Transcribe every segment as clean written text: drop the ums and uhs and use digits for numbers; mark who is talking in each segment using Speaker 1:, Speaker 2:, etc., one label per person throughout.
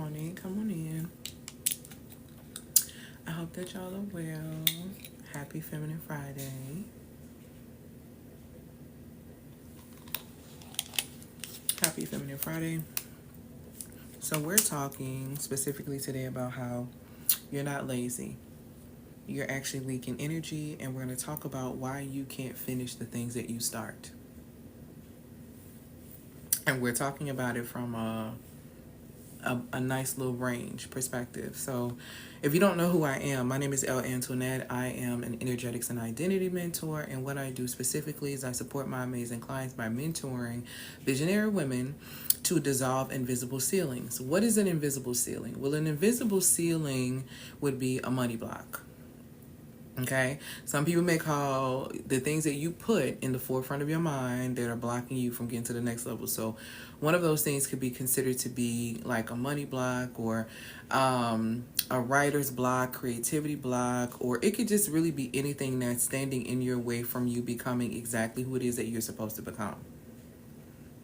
Speaker 1: morning. Come on in. I hope that y'all are well. Happy Feminine Friday. Happy Feminine Friday. So, we're talking specifically today about how you're not lazy. You're actually leaking energy, and we're going to talk about why you can't finish the things that you start. And we're talking about it from a nice little range perspective. So, if you don't know who I am, my name is Elle Antoinette. I am an energetics and identity mentor, and what I do specifically is I support my amazing clients by mentoring visionary women to dissolve invisible ceilings. What is an invisible ceiling? Well, an invisible ceiling would be a money block. Okay, some people may call the things that you put in the forefront of your mind that are blocking you from getting to the next level. So, one of those things could be considered to be like a money block, or a writer's block, creativity block, or it could just really be anything that's standing in your way from you becoming exactly who it is that you're supposed to become.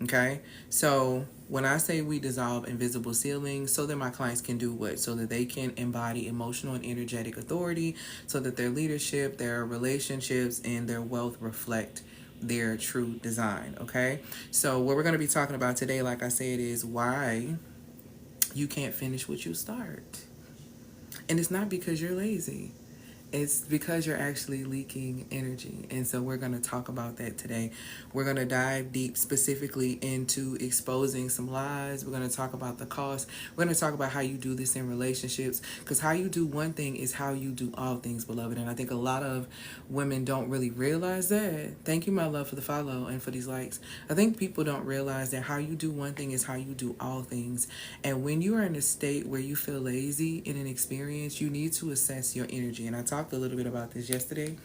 Speaker 1: Okay, so when I say we dissolve invisible ceilings, so that my clients can do what? So that they can embody emotional and energetic authority, so that their leadership, their relationships, and their wealth reflect their true design. Okay, so what we're going to be talking about today, like I said, is why you can't finish what you start. And it's not because you're lazy. It's because you're actually leaking energy. And so we're going to talk about that today. We're going to dive deep specifically into exposing some lies. We're going to talk about the cost. We're going to talk about how you do this in relationships. Because how you do one thing is how you do all things, beloved. And I think a lot of women don't really realize that. Thank you, my love, for the follow and for these likes. I think people don't realize that how you do one thing is how you do all things. And when you are in a state where you feel lazy in an experience, you need to assess your energy. And I talked a little bit about this yesterday.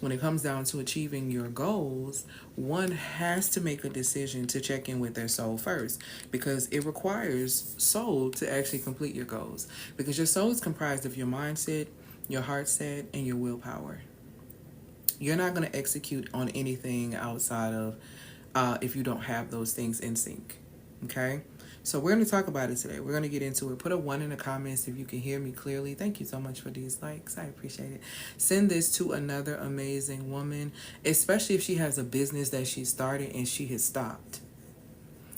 Speaker 1: When it comes down to achieving your goals, one has to make a decision to check in with their soul first, because it requires soul to actually complete your goals, because your soul is comprised of your mindset, your heart set, and your willpower. You're not going to execute on anything outside of if you don't have those things in sync. Okay? So we're going to talk about it today. We're going to get into it. Put a 1 in the comments if you can hear me clearly. Thank you so much for these likes. I appreciate it. Send this to another amazing woman, especially if she has a business that she started and she has stopped.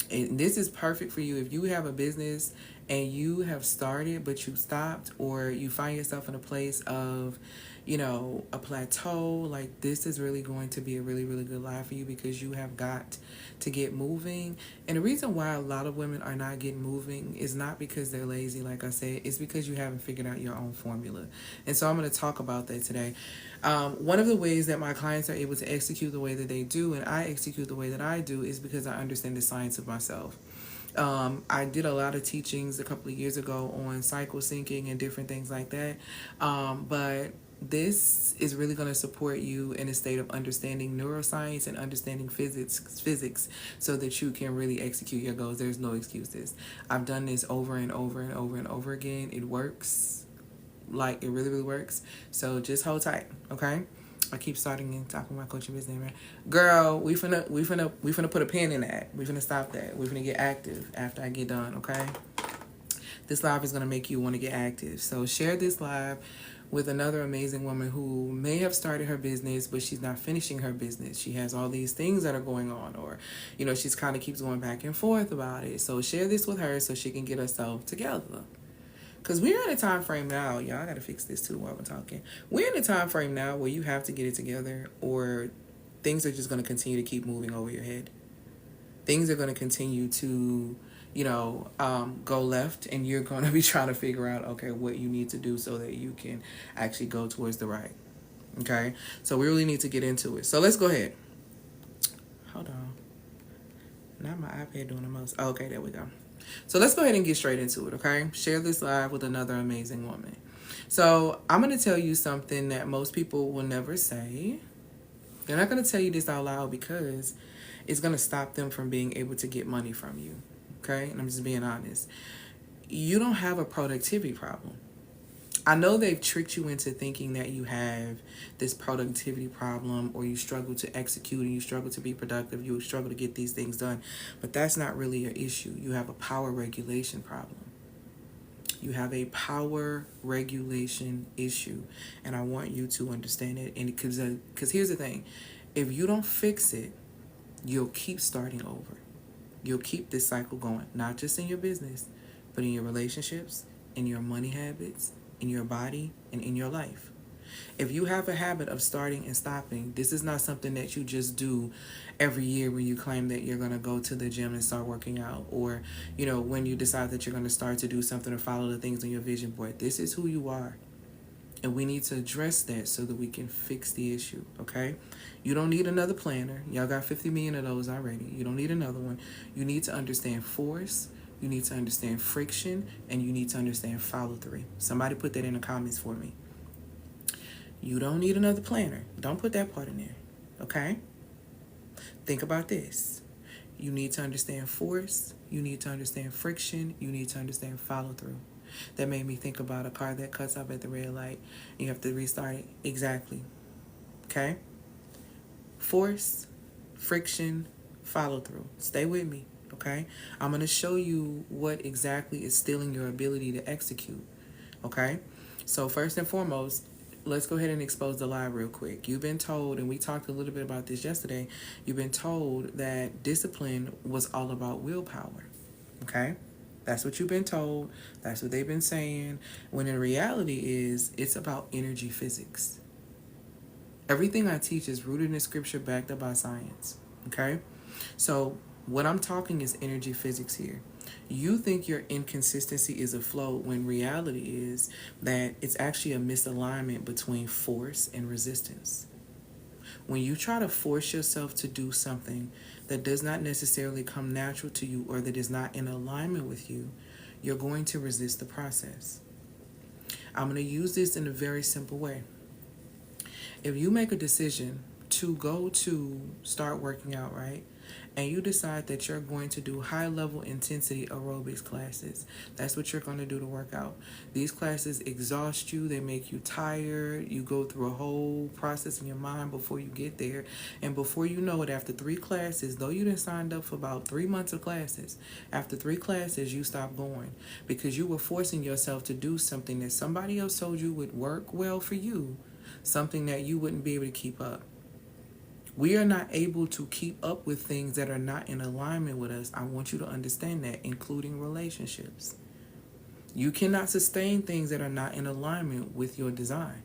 Speaker 1: And this is perfect for you if you have a business and you have started but you stopped, or you find yourself in a place of, a plateau. Like, this is really going to be a really, really good life for you, because you have got to get moving. And the reason why a lot of women are not getting moving is not because they're lazy, like I said, it's because you haven't figured out your own formula. And so I'm going to talk about that today. One of the ways that my clients are able to execute the way that they do, and I execute the way that I do, is because I understand the science of myself. I did a lot of teachings a couple of years ago on cycle syncing and different things like that. But this is really going to support you in a state of understanding neuroscience and understanding physics, so that you can really execute your goals. There's no excuses. I've done this over and over and over and over again. It works. Like, it really, really works. So just hold tight, okay? I keep starting and talking about coaching business, man. Girl, we finna put a pin in that. We finna stop that. We finna get active after I get done, okay? This live is gonna make you want to get active. So share this live with another amazing woman who may have started her business, but she's not finishing her business. She has all these things that are going on, or, she's kind of keeps going back and forth about it. So share this with her so she can get herself together. Because we're in a time frame now, y'all, I got to fix this too while we're talking. We're in a time frame now where you have to get it together, or things are just going to continue to keep moving over your head. Things are going to continue to, go left, and you're going to be trying to figure out, okay, what you need to do so that you can actually go towards the right. Okay? So we really need to get into it. So let's go ahead. Hold on. Not my iPad doing the most. Oh, okay, there we go. So let's go ahead and get straight into it, okay? Share this live with another amazing woman. So I'm going to tell you something that most people will never say. They're not going to tell you this out loud because it's going to stop them from being able to get money from you, okay? And I'm just being honest. You don't have a productivity problem. I know they've tricked you into thinking that you have this productivity problem, or you struggle to execute and you struggle to be productive, you struggle to get these things done, but that's not really your issue. You have a power regulation problem. You have a power regulation issue. And I want you to understand it. And because here's the thing, if you don't fix it, you'll keep starting over. You'll keep this cycle going, not just in your business, but in your relationships, in your money habits, in your body, and in your life. If you have a habit of starting and stopping, this is not something that you just do every year when you claim that you're going to go to the gym and start working out, or, when you decide that you're going to start to do something or follow the things on your vision board. This is who you are. And we need to address that so that we can fix the issue, okay? You don't need another planner. Y'all got 50 million of those already. You don't need another one. You need to understand force. You need to understand friction. And you need to understand follow through. Somebody put that in the comments for me. You don't need another planner. Don't put that part in there, okay? Think about this. You need to understand force. You need to understand friction. You need to understand follow through. That made me think about a car that cuts off at the red light. You have to restart it. Exactly. Okay? Force, friction, follow through. Stay with me. Okay? I'm going to show you what exactly is stealing your ability to execute. Okay? So first and foremost, let's go ahead and expose the lie real quick. You've been told, and we talked a little bit about this yesterday, you've been told that discipline was all about willpower. Okay? That's what you've been told. That's what they've been saying. When in reality it's about energy physics. Everything I teach is rooted in scripture, backed up by science. Okay? So what I'm talking is energy physics here. You think your inconsistency is a flow when reality is that it's actually a misalignment between force and resistance. When you try to force yourself to do something that does not necessarily come natural to you or that is not in alignment with you, you're going to resist the process. I'm going to use this in a very simple way. If you make a decision to go to start working out, right? And you decide that you're going to do high-level intensity aerobics classes. That's what you're going to do to work out. These classes exhaust you. They make you tired. You go through a whole process in your mind before you get there. And before you know it, after 3 classes, though you didn't signed up for about 3 months of classes, after 3 classes, you stopped going because you were forcing yourself to do something that somebody else told you would work well for you, something that you wouldn't be able to keep up. We are not able to keep up with things that are not in alignment with us. I want you to understand that, including relationships. You cannot sustain things that are not in alignment with your design.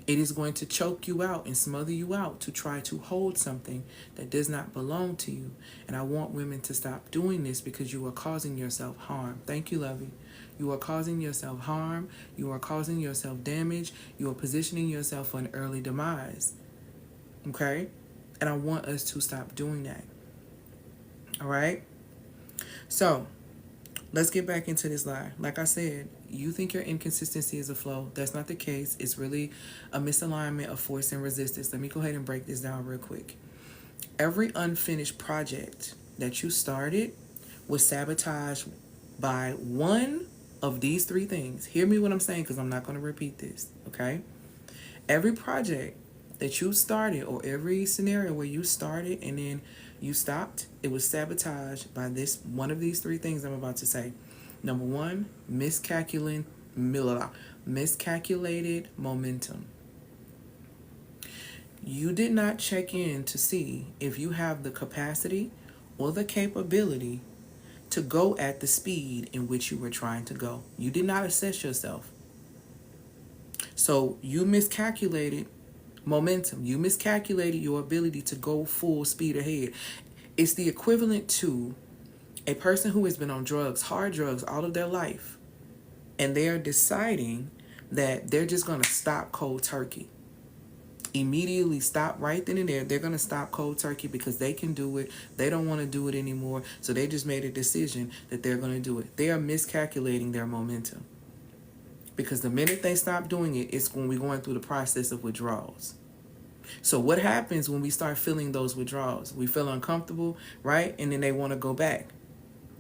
Speaker 1: It is going to choke you out and smother you out to try to hold something that does not belong to you. And I want women to stop doing this because you are causing yourself harm. Thank you, Lovey. You are causing yourself harm. You are causing yourself damage. You are positioning yourself for an early demise. Okay? And I want us to stop doing that. All right? So, let's get back into this lie. Like I said, you think your inconsistency is a flow. That's not the case. It's really a misalignment of force and resistance. Let me go ahead and break this down real quick. Every unfinished project that you started was sabotaged by one of these 3 things. Hear me what I'm saying, because I'm not going to repeat this. Okay? Every project that you started, or every scenario where you started and then you stopped, it was sabotaged by this one of these 3 things I'm about to say. Number 1, miscalculated momentum. You did not check in to see if you have the capacity or the capability to go at the speed in which you were trying to go. You did not assess yourself. So you miscalculated momentum. You miscalculated your ability to go full speed ahead. It's the equivalent to a person who has been on drugs, hard drugs, all of their life, and they're deciding that they're just going to stop cold turkey. Immediately stop right then and there. They're going to stop cold turkey because they can do it. They don't want to do it anymore. So they just made a decision that they're going to do it. They are miscalculating their momentum. Because the minute they stop doing it, it's when we're going through the process of withdrawals. So what happens when we start feeling those withdrawals? We feel uncomfortable, right? And then they want to go back.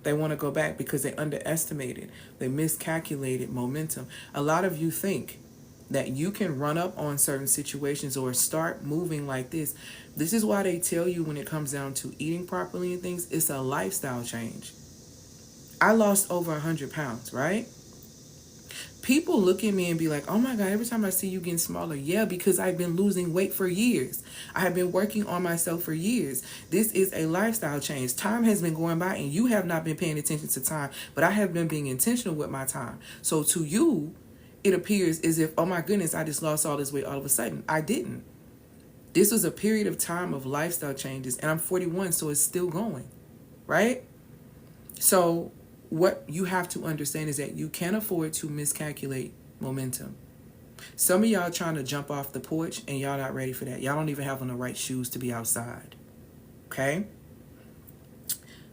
Speaker 1: They want to go back because they underestimated, they miscalculated momentum. A lot of you think that you can run up on certain situations or start moving like this. This is why they tell you when it comes down to eating properly and things, it's a lifestyle change. I lost over 100 pounds, right? People look at me and be like, oh my God, every time I see you getting smaller. Yeah, because I've been losing weight for years. I have been working on myself for years. This is a lifestyle change. Time has been going by and you have not been paying attention to time, but I have been being intentional with my time. So to you, it appears as if, oh my goodness, I just lost all this weight all of a sudden. I didn't. This was a period of time of lifestyle changes, and I'm 41, so it's still going, right? So what you have to understand is that you can't afford to miscalculate momentum. Some of y'all trying to jump off the porch and y'all not ready for that. Y'all don't even have on the right shoes to be outside. Okay?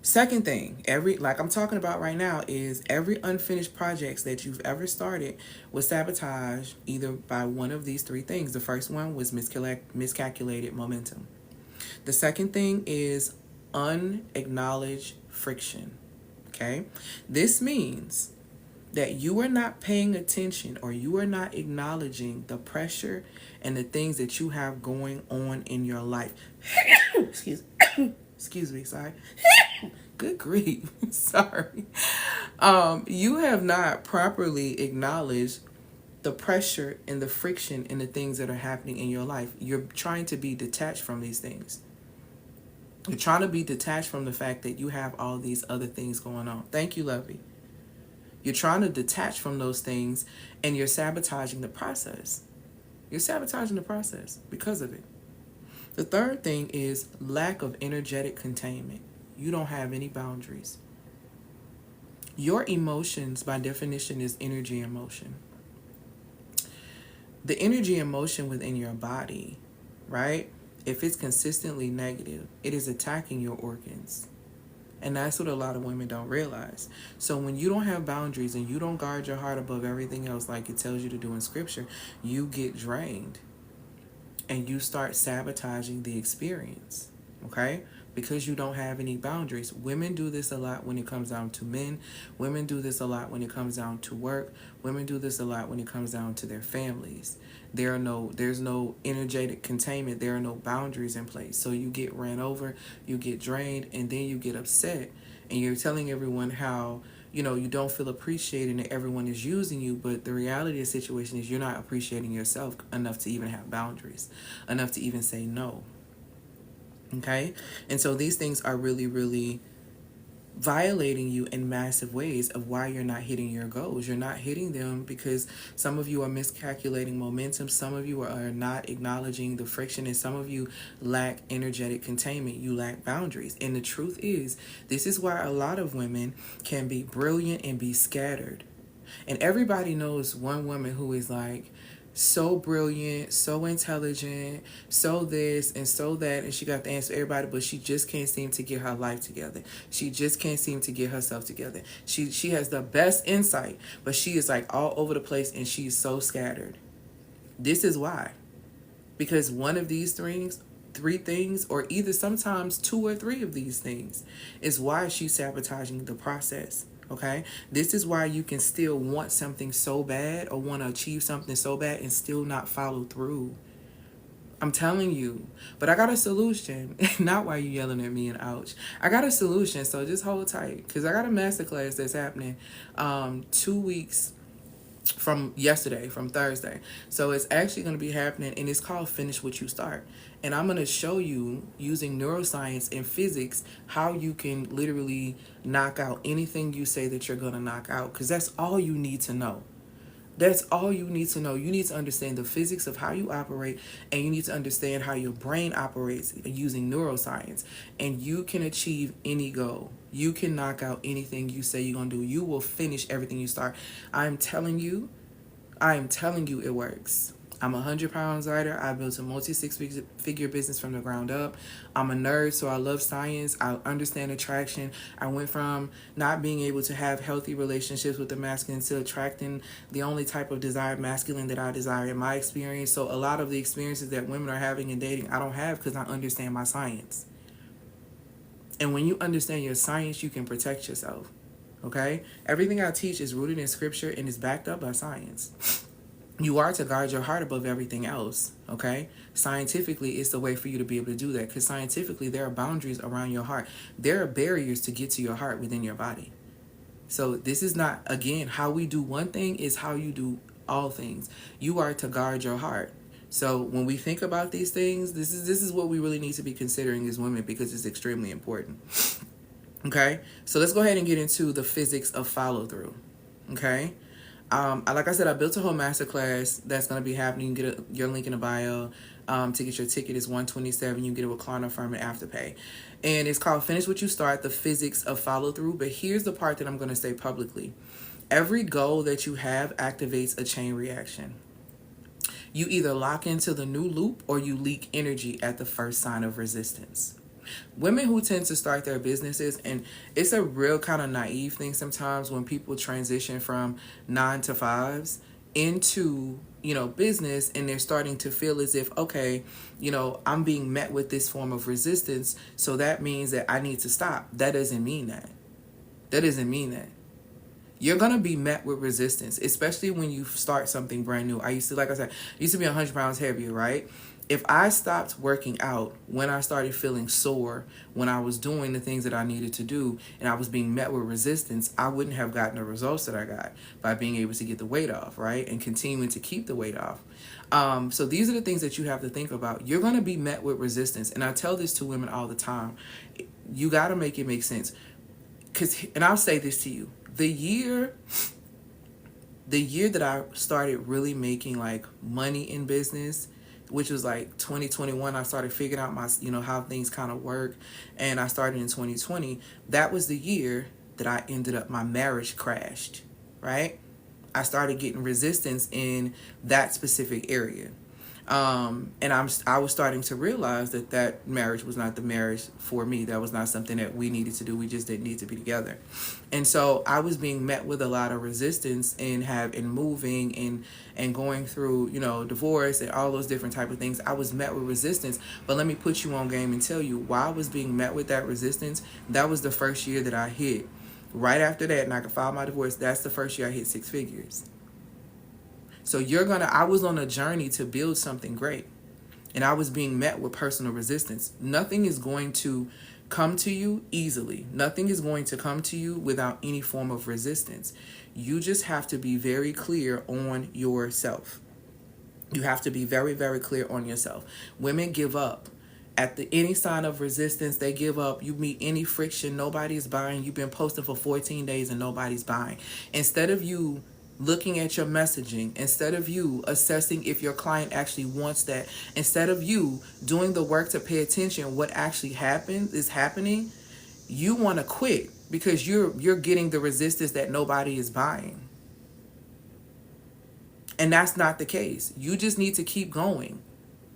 Speaker 1: Second thing, like I'm talking about right now, is every unfinished projects that you've ever started was sabotaged either by one of these three things. The first one was miscalculated momentum. The second thing is unacknowledged friction. Okay? This means that you are not paying attention or you are not acknowledging the pressure and the things that you have going on in your life. Excuse me, sorry. Good grief. Sorry. You have not properly acknowledged the pressure and the friction and the things that are happening in your life. You're trying to be detached from these things. You're trying to be detached from the fact that you have all these other things going on. Thank you, Lovey. You're trying to detach from those things and you're sabotaging the process. You're sabotaging the process because of it. The third thing is lack of energetic containment. You don't have any boundaries. Your emotions, by definition, is energy and motion. The energy and motion within your body, right? If it's consistently negative, it is attacking your organs. And that's what a lot of women don't realize. So when you don't have boundaries and you don't guard your heart above everything else like it tells you to do in scripture, you get drained and you start sabotaging the experience, okay? Because you don't have any boundaries. Women do this a lot when it comes down to men. Women do this a lot when it comes down to work. Women do this a lot when it comes down to their families. There's no energetic containment. There are no boundaries in place. So you get ran over, you get drained, and then you get upset. And you're telling everyone how, you don't feel appreciated and everyone is using you. But the reality of the situation is you're not appreciating yourself enough to even have boundaries, enough to even say no. Okay? And so these things are really, really violating you in massive ways of why you're not hitting your goals. You're not hitting them because some of you are miscalculating momentum. Some of you are not acknowledging the friction, and some of you lack energetic containment. You lack boundaries. And the truth is, this is why a lot of women can be brilliant and be scattered. And everybody knows one woman who is like, so brilliant, so intelligent, so this and so that, and she got the answer to everybody, but she just can't seem to get her life together. She just can't seem to get herself together. She has the best insight, but she is like all over the place and she's so scattered. This is why. Because one of these three things, or either sometimes two or three of these things, is why she's sabotaging the process. Okay, this is why you can still want something so bad or want to achieve something so bad and still not follow through. I'm telling you. But I got a solution. Not why you yelling at me and ouch. I got a solution, so just hold tight. Because I got a masterclass that's happening 2 weeks from yesterday, from Thursday. So it's actually going to be happening, and it's called Finish What You Start. And I'm going to show you, using neuroscience and physics, how you can literally knock out anything you say that you're going to knock out. Because that's all you need to know. That's all you need to know. You need to understand the physics of how you operate, and you need to understand how your brain operates using neuroscience. And you can achieve any goal. You can knock out anything you say you're going to do. You will finish everything you start. I'm telling you it works. I'm 100 pounds lighter. I built a multi-six-figure business from the ground up. I'm a nerd, so I love science. I understand attraction. I went from not being able to have healthy relationships with the masculine to attracting the only type of desired masculine that I desire in my experience. So a lot of the experiences that women are having in dating, I don't have because I understand my science. And when you understand your science, you can protect yourself. Okay? Everything I teach is rooted in scripture and is backed up by science. You are to guard your heart above everything else, okay? Scientifically, it's the way for you to be able to do that, because scientifically, there are boundaries around your heart. There are barriers to get to your heart within your body. So this is not, again, how we do one thing is how you do all things. You are to guard your heart. So when we think about these things, this is what we really need to be considering as women, because it's extremely important. Okay, so let's go ahead and get into the physics of follow through. Okay, like I said, I built a whole masterclass that's going to be happening. You can get your link in the bio. To get your ticket is $127. You can get it with Klarna, Firm, and Afterpay. And it's called Finish What You Start, the physics of follow through. But here's the part that I'm going to say publicly. Every goal that you have activates a chain reaction. You either lock into the new loop or you leak energy at the first sign of resistance. Women who tend to start their businesses, and it's a real kind of naive thing sometimes when people transition from 9 to 5s into, business, and they're starting to feel as if, okay, I'm being met with this form of resistance, so that means that I need to stop. That doesn't mean that. That doesn't mean that. You're going to be met with resistance, especially when you start something brand new. Like I said, I used to be 100 pounds heavier, right? If I stopped working out when I started feeling sore, when I was doing the things that I needed to do, and I was being met with resistance, I wouldn't have gotten the results that I got by being able to get the weight off, right? And continuing to keep the weight off. So these are the things that you have to think about. You're going to be met with resistance. And I tell this to women all the time. You got to make it make sense. And I'll say this to you. The year that I started really making like money in business, which was like 2021, I started figuring out my, how things kind of work. And I started in 2020. That was the year that I ended up, my marriage crashed, right? I started getting resistance in that specific area. And I was starting to realize that marriage was not the marriage for me. That was not something that we needed to do. We just didn't need to be together. And so I was being met with a lot of resistance in moving and going through, divorce and all those different type of things. I was met with resistance. But let me put you on game and tell you why I was being met with that resistance. That was the first year that I hit. Right after that, and I could file my divorce, that's the first year I hit 6 figures. So I was on a journey to build something great, and I was being met with personal resistance. Nothing is going to come to you easily. Nothing is going to come to you without any form of resistance. You just have to be very clear on yourself. You have to be very, very clear on yourself. Women give up. At any sign of resistance, they give up. You meet any friction, nobody's buying. You've been posting for 14 days and nobody's buying. Instead of you looking at your messaging, instead of you assessing if your client actually wants that, instead of you doing the work to pay attention what actually is happening, you want to quit because you're getting the resistance that nobody is buying. And that's not the case. You just need to keep going.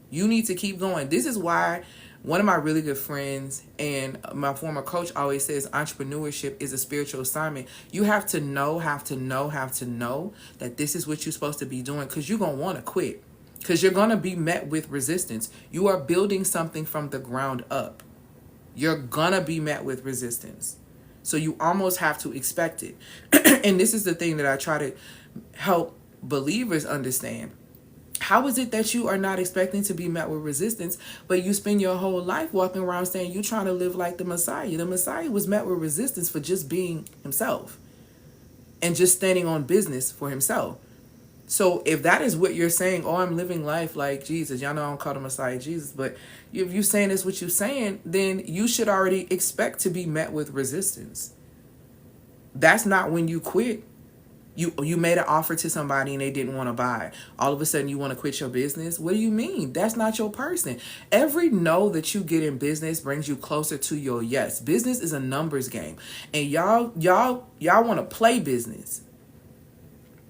Speaker 1: You need to keep going. This is why one of my really good friends and my former coach always says entrepreneurship is a spiritual assignment. You have to know that this is what you're supposed to be doing, because you're going to want to quit, because you're going to be met with resistance. You are building something from the ground up. You're going to be met with resistance. So you almost have to expect it. And this is the thing that I try to help believers understand. How is it that you are not expecting to be met with resistance, but you spend your whole life walking around saying you're trying to live like the Messiah? The Messiah was met with resistance for just being himself and just standing on business for himself. So if that is what you're saying, oh, I'm living life like Jesus. Y'all know I don't call the Messiah Jesus, but if you're saying this what you're saying, then you should already expect to be met with resistance. That's not when you quit. You made an offer to somebody and they didn't want to buy. All of a sudden you want to quit your business? What do you mean? That's not your person. Every no that you get in business brings you closer to your yes. Business is a numbers game. And y'all want to play business.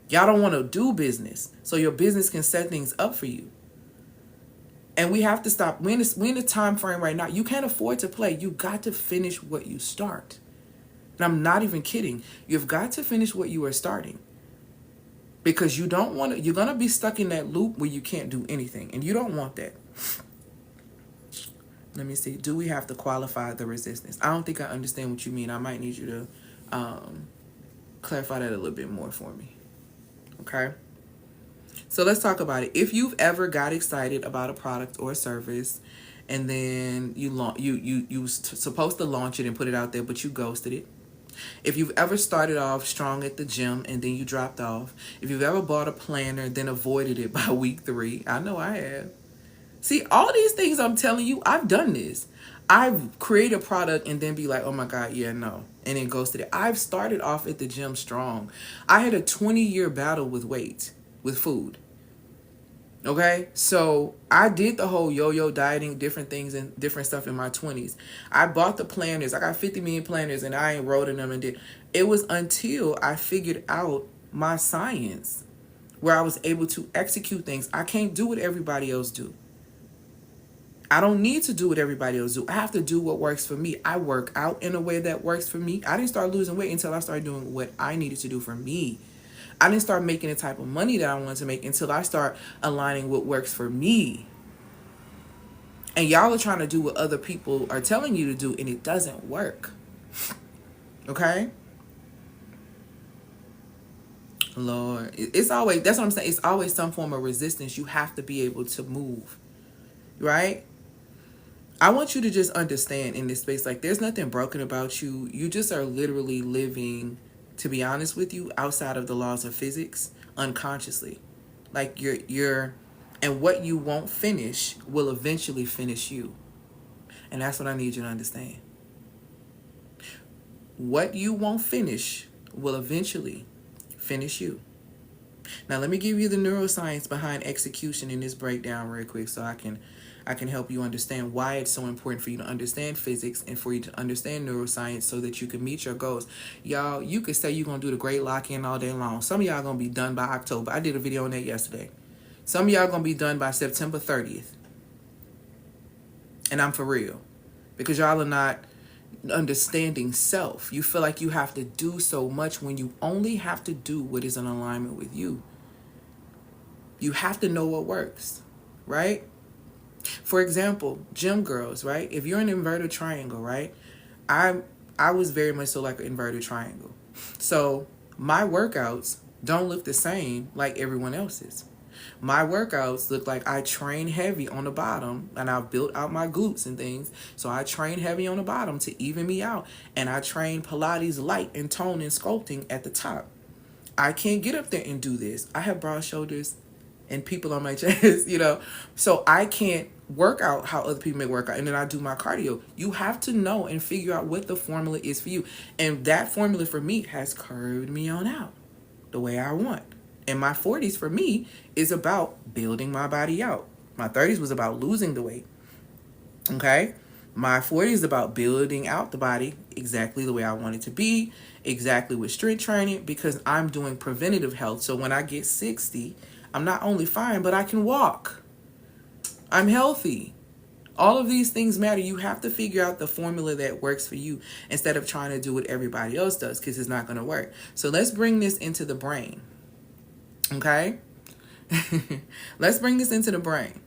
Speaker 1: Y'all don't want to do business so your business can set things up for you. And we have to stop. We're in a time frame right now. You can't afford to play. You got to finish what you start. And I'm not even kidding. You've got to finish what you are starting, because you're going to be stuck in that loop where you can't do anything, and you don't want that. Let me see. Do we have to qualify the resistance? I don't think I understand what you mean. I might need you to clarify that a little bit more for me. Okay. So let's talk about it. If you've ever got excited about a product or a service, and then you supposed to launch it and put it out there, but you ghosted it. If you've ever started off strong at the gym and then you dropped off, if you've ever bought a planner and then avoided it by week 3, I know I have. See, all these things I'm telling you, I've done this. I've created a product and then be like, oh my God, yeah, no. And then goes to the, I've started off at the gym strong. I had a 20-year battle with weight, with food. Okay, so I did the whole yo-yo dieting, different things and different stuff in my 20s. I bought the planners. I got 50 million planners and I enrolled in them and did. It was until I figured out my science where I was able to execute things. I can't do what everybody else do. I don't need to do what everybody else do. I have to do what works for me. I work out in a way that works for me. I didn't start losing weight until I started doing what I needed to do for me. I didn't start making the type of money that I wanted to make until I start aligning what works for me. And y'all are trying to do what other people are telling you to do, and it doesn't work. Okay? Lord, it's always, that's what I'm saying. It's always some form of resistance. You have to be able to move. Right? I want you to just understand in this space, like, there's nothing broken about you. You just are literally living, to be honest with you, outside of the laws of physics, unconsciously. Like, and what you won't finish will eventually finish you. And that's what I need you to understand. What you won't finish will eventually finish you. Now, let me give you the neuroscience behind execution in this breakdown real quick so I can help you understand why it's so important for you to understand physics and for you to understand neuroscience so that you can meet your goals. Y'all, you could say you're going to do the great lock-in all day long. Some of y'all going to be done by October. I did a video on that yesterday. Some of y'all going to be done by September 30th. And I'm for real. Because y'all are not understanding self. You feel like you have to do so much when you only have to do what is in alignment with you. You have to know what works, right? For example, gym girls, right? If you're an inverted triangle, right? I was very much so like an inverted triangle. So my workouts don't look the same like everyone else's. My workouts look like I train heavy on the bottom, and I've built out my glutes and things. So I train heavy on the bottom to even me out. And I train Pilates light and tone and sculpting at the top. I can't get up there and do this. I have broad shoulders and people on my chest, you know. So I can't work out how other people may work out. And then I do my cardio. You have to know and figure out what the formula is for you. And that formula for me has curved me on out the way I want. And my 40s for me is about building my body out. My 30s was about losing the weight. Okay? My 40s is about building out the body exactly the way I want it to be, exactly with strength training, because I'm doing preventative health. So when I get 60, I'm not only fine, but I can walk. I'm healthy. All of these things matter. You have to figure out the formula that works for you instead of trying to do what everybody else does, because it's not going to work. So let's bring this into the brain. Okay? Let's bring this into the brain.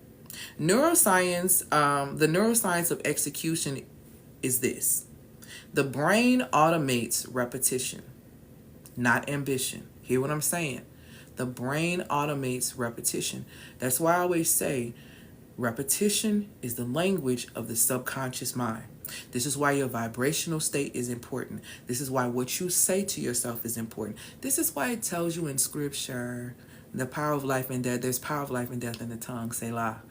Speaker 1: Neuroscience, the neuroscience of execution is this. The brain automates repetition, not ambition. Hear what I'm saying? The brain automates repetition. That's why I always say repetition is the language of the subconscious mind. This is why your vibrational state is important. This is why what you say to yourself is important. This is why it tells you in scripture, the power of life and death. There's power of life and death in the tongue. Selah.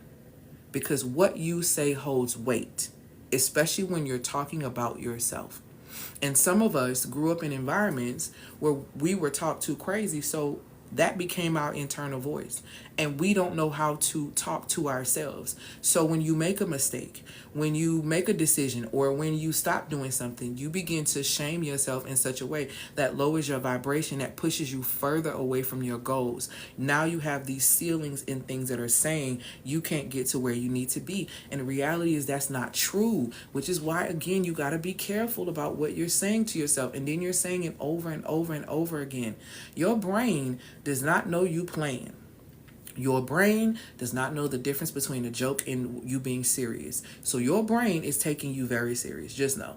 Speaker 1: Because what you say holds weight, especially when you're talking about yourself. And some of us grew up in environments where we were taught too crazy, so that became our internal voice. And we don't know how to talk to ourselves. So when you make a mistake, when you make a decision, or when you stop doing something, you begin to shame yourself in such a way that lowers your vibration, that pushes you further away from your goals. Now you have these ceilings in things that are saying you can't get to where you need to be. And the reality is that's not true, which is why, again, you got to be careful about what you're saying to yourself. And then you're saying it over and over and over again. Your brain does not know you playing. Your brain does not know the difference between a joke and you being serious. So your brain is taking you very serious. Just know.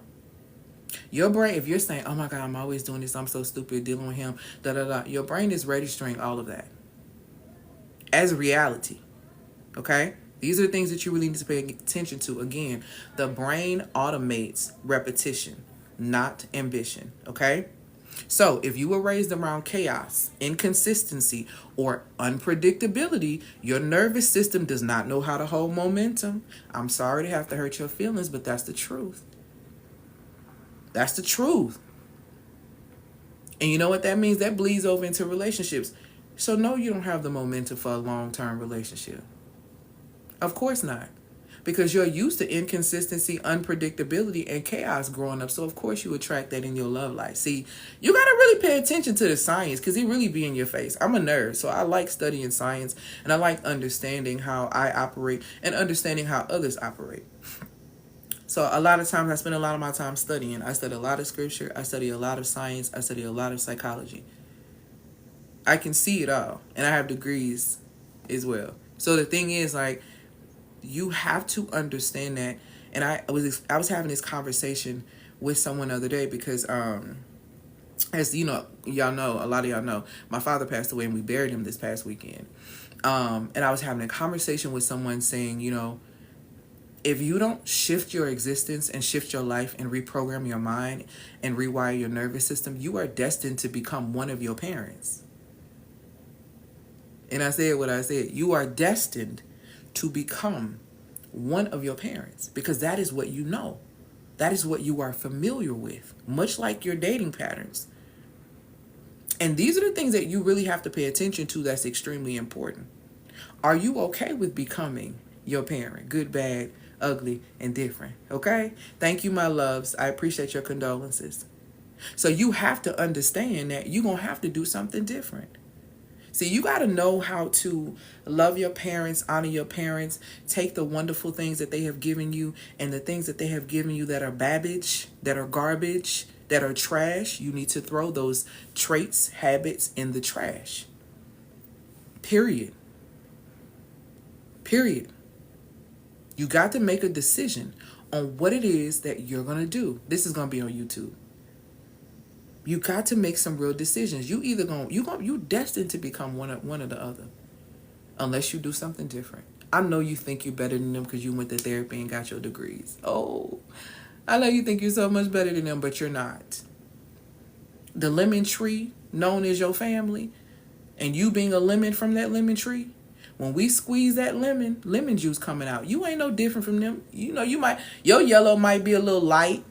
Speaker 1: Your brain, if you're saying, oh my God, I'm always doing this, I'm so stupid, dealing with him, your brain is registering all of that as reality. Okay? These are the things that you really need to pay attention to. Again, the brain automates repetition, not ambition. Okay? So, if you were raised around chaos, inconsistency, or unpredictability, your nervous system does not know how to hold momentum. I'm sorry to have to hurt your feelings, but that's the truth. That's the truth. And you know what that means? That bleeds over into relationships. So, no, you don't have the momentum for a long-term relationship. Of course not. Because you're used to inconsistency, unpredictability, and chaos growing up. So, of course, you attract that in your love life. See, you got to really pay attention to the science because it really be in your face. I'm a nerd, so I like studying science, and I like understanding how I operate and understanding how others operate. So, a lot of times, I spend a lot of my time studying. I study a lot of scripture. I study a lot of science. I study a lot of psychology. I can see it all, and I have degrees as well. So, the thing is, like, you have to understand that. And I was having this conversation with someone the other day because as you know, y'all know, a lot of y'all know, my father passed away and we buried him this past weekend. And I was having a conversation with someone saying, you know, if you don't shift your existence and shift your life and reprogram your mind and rewire your nervous system, you are destined to become one of your parents. And I said what I said. You are destined to become one of your parents because that is what you know. That is what you are familiar with, much like your dating patterns. And these are the things that you really have to pay attention to that's extremely important. Are you okay with becoming your parent? Good, bad, ugly, and different. Okay? Thank you, my loves. I appreciate your condolences. So you have to understand that you're going to have to do something different. See, you got to know how to love your parents, honor your parents, take the wonderful things that they have given you and the things that they have given you that are babbage, that are garbage, that are trash. You need to throw those traits, habits in the trash. Period. Period. You got to make a decision on what it is that you're going to do. This is going to be on YouTube. You got to make some real decisions. You destined to become one of the other, unless you do something different. I know you think you're better than them because you went to therapy and got your degrees. Oh, I know you think you're so much better than them, but you're not. The lemon tree, known as your family, and you being a lemon from that lemon tree, when we squeeze that lemon juice coming out, you ain't no different from them. You know, your yellow might be a little light.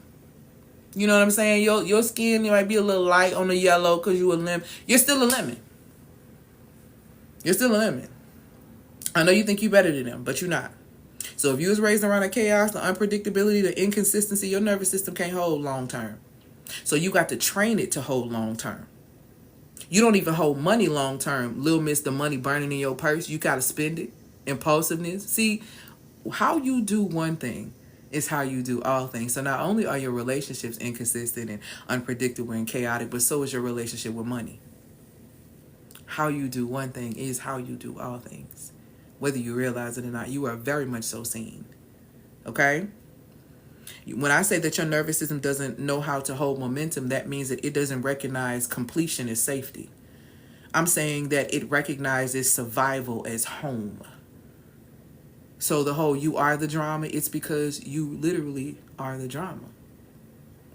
Speaker 1: You know what I'm saying? Your skin might be a little light on the yellow because you a lemon. You're still a lemon. You're still a lemon. I know you think you're better than them, but you're not. So if you was raised around the chaos, the unpredictability, the inconsistency, your nervous system can't hold long term. So you got to train it to hold long term. You don't even hold money long term. Little miss, the money burning in your purse. You got to spend it. Impulsiveness. See, how you do one thing is how you do all things. So not only are your relationships inconsistent and unpredictable and chaotic, but so is your relationship with money. How you do one thing is how you do all things. Whether you realize it or not, you are very much so seen. Okay? When I say that your nervous system doesn't know how to hold momentum, that means that it doesn't recognize completion as safety. I'm saying that it recognizes survival as home. So the whole you are the drama, it's because you literally are the drama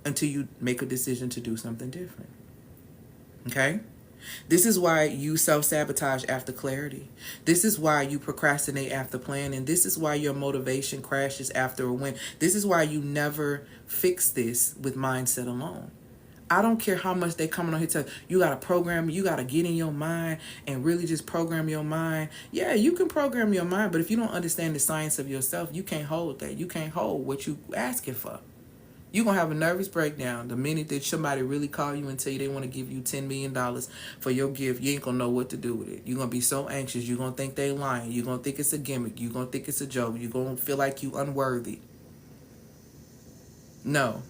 Speaker 1: until you make a decision to do something different. Okay? This is why you self-sabotage after clarity. This is why you procrastinate after planning. This is why your motivation crashes after a win. This is why you never fix this with mindset alone. I don't care how much they coming on here tell you got to program, you got to get in your mind and really just program your mind. Yeah, you can program your mind, but if you don't understand the science of yourself, you can't hold that. You can't hold what you asking for. You're going to have a nervous breakdown the minute that somebody really call you and tell you they want to give you $10 million for your gift. You ain't going to know what to do with it. You're going to be so anxious. You're going to think they lying. You're going to think it's a gimmick. You're going to think it's a joke. You're going to feel like you unworthy. No.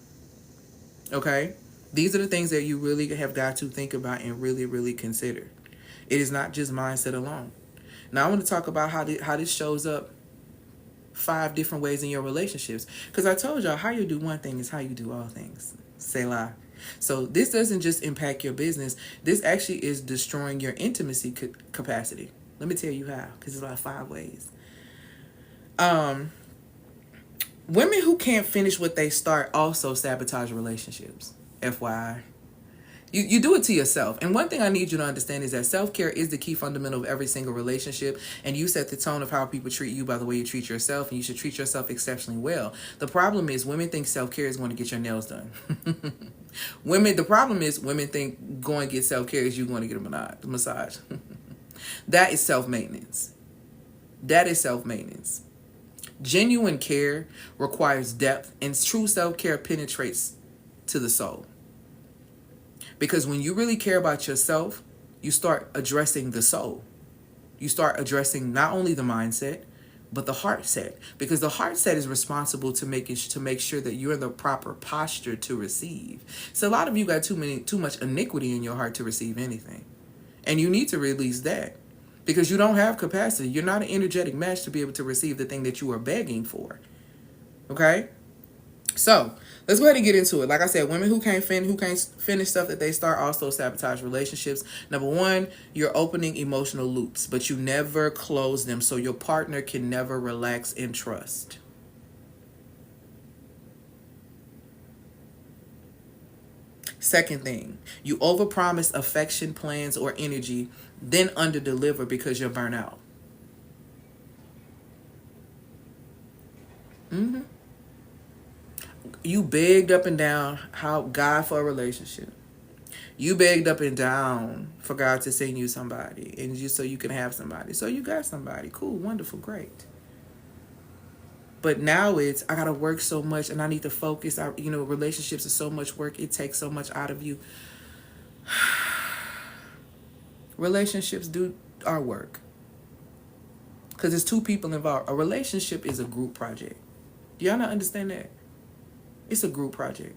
Speaker 1: Okay? These are the things that you really have got to think about and really, really consider. It is not just mindset alone. Now, I want to talk about how this shows up 5 different ways in your relationships. Because I told y'all how you do one thing is how you do all things. Selah. So this doesn't just impact your business. This actually is destroying your intimacy capacity. Let me tell you how. Because it's about 5 ways. Women who can't finish what they start also sabotage relationships. FYI. You do it to yourself. And one thing I need you to understand is that self-care is the key fundamental of every single relationship. And you set the tone of how people treat you by the way you treat yourself. And you should treat yourself exceptionally well. The problem is women think self-care is going to get your nails done. The problem is women think going to get self-care is you going to get a massage. That is self-maintenance. That is self-maintenance. Genuine care requires depth, and true self-care penetrates to the soul. Because when you really care about yourself, you start addressing the soul. You start addressing not only the mindset, but the heart set. Because the heart set is responsible to make sure that you're in the proper posture to receive. So a lot of you got too much iniquity in your heart to receive anything. And you need to release that. Because you don't have capacity. You're not an energetic match to be able to receive the thing that you are begging for. Okay? So, let's go ahead and get into it. Like I said, women who can't finish stuff that they start also sabotage relationships. Number one, you're opening emotional loops, but you never close them, so your partner can never relax and trust. Second thing, you overpromise affection, plans, or energy, then underdeliver because you're burnt out. You begged up and down God for a relationship. You begged up and down for God to send you somebody, and so you can have somebody. So you got somebody. Cool, wonderful, great. But now I gotta work so much, and I need to focus. Relationships are so much work. It takes so much out of you. Relationships are work. Because there's two people involved. A relationship is a group project. Do y'all not understand that? It's a group project.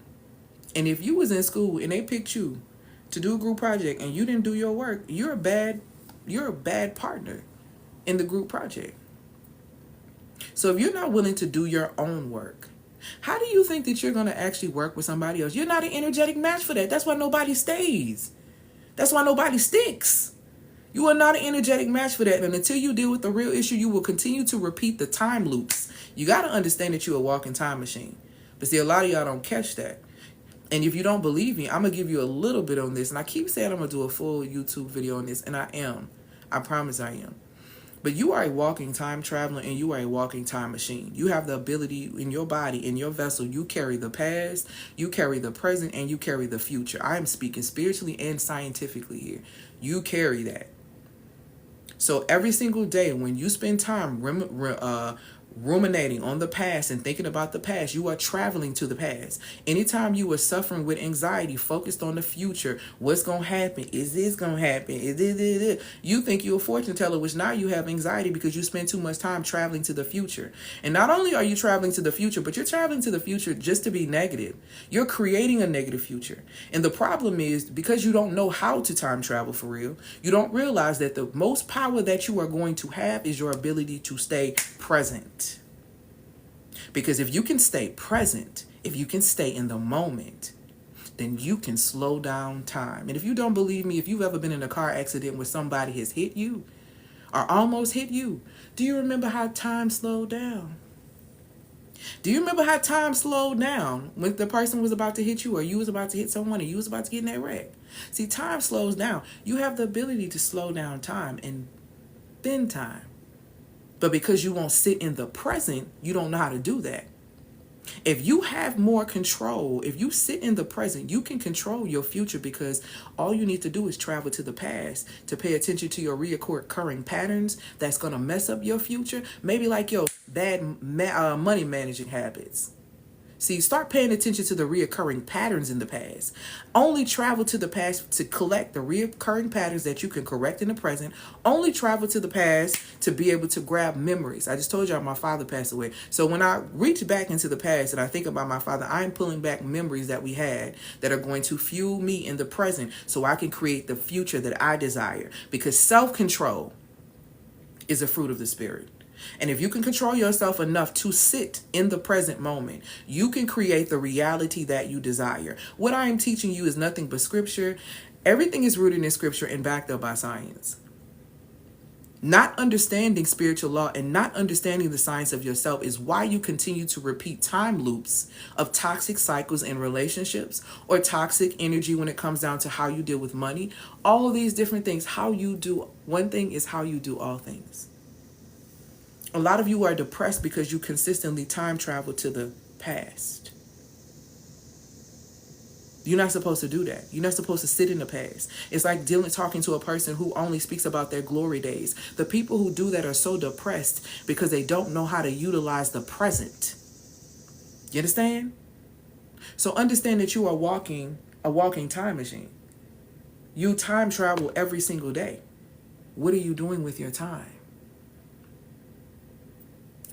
Speaker 1: And if you was in school and they picked you to do a group project and you didn't do your work, you're a bad partner in the group project. So if you're not willing to do your own work, how do you think that you're going to actually work with somebody else? You're not an energetic match for that. That's why nobody stays. That's why nobody sticks. You are not an energetic match for that. And until you deal with the real issue, you will continue to repeat the time loops. You got to understand that you're a walking time machine. But see, a lot of y'all don't catch that. And if you don't believe me, I'm going to give you a little bit on this. And I keep saying I'm going to do a full YouTube video on this. And I am. I promise I am. But you are a walking time traveler and you are a walking time machine. You have the ability in your body, in your vessel. You carry the past, you carry the present, and you carry the future. I am speaking spiritually and scientifically here. You carry that. So every single day when you spend time ruminating on the past and thinking about the past, you are traveling to the past. Anytime you are suffering with anxiety, focused on the future, what's going to happen? Is this going to happen? Is this? You think you're a fortune teller, which now you have anxiety because you spend too much time traveling to the future. And not only are you traveling to the future, but you're traveling to the future just to be negative. You're creating a negative future. And the problem is because you don't know how to time travel for real, you don't realize that the most power that you are going to have is your ability to stay present. Because if you can stay present, if you can stay in the moment, then you can slow down time. And if you don't believe me, if you've ever been in a car accident where somebody has hit you or almost hit you, do you remember how time slowed down? Do you remember how time slowed down when the person was about to hit you or you was about to hit someone or you was about to get in that wreck? See, time slows down. You have the ability to slow down time and bend time. But because you won't sit in the present, you don't know how to do that. If you have more control, if you sit in the present, you can control your future because all you need to do is travel to the past to pay attention to your reoccurring patterns that's going to mess up your future. Maybe like your bad money managing habits. See, start paying attention to the reoccurring patterns in the past. Only travel to the past to collect the reoccurring patterns that you can correct in the present. Only travel to the past to be able to grab memories. I just told y'all my father passed away. So when I reach back into the past and I think about my father, I'm pulling back memories that we had that are going to fuel me in the present so I can create the future that I desire. Because self-control is a fruit of the spirit. And if you can control yourself enough to sit in the present moment, you can create the reality that you desire. What I am teaching you is nothing but scripture. Everything is rooted in scripture and backed up by science. Not understanding spiritual law and not understanding the science of yourself is why you continue to repeat time loops of toxic cycles in relationships or toxic energy when it comes down to how you deal with money. All of these different things, how you do one thing is how you do all things. A lot of you are depressed because you consistently time travel to the past. You're not supposed to do that. You're not supposed to sit in the past. It's like talking to a person who only speaks about their glory days. The people who do that are so depressed because they don't know how to utilize the present. You understand? So understand that you are a walking time machine. You time travel every single day. What are you doing with your time?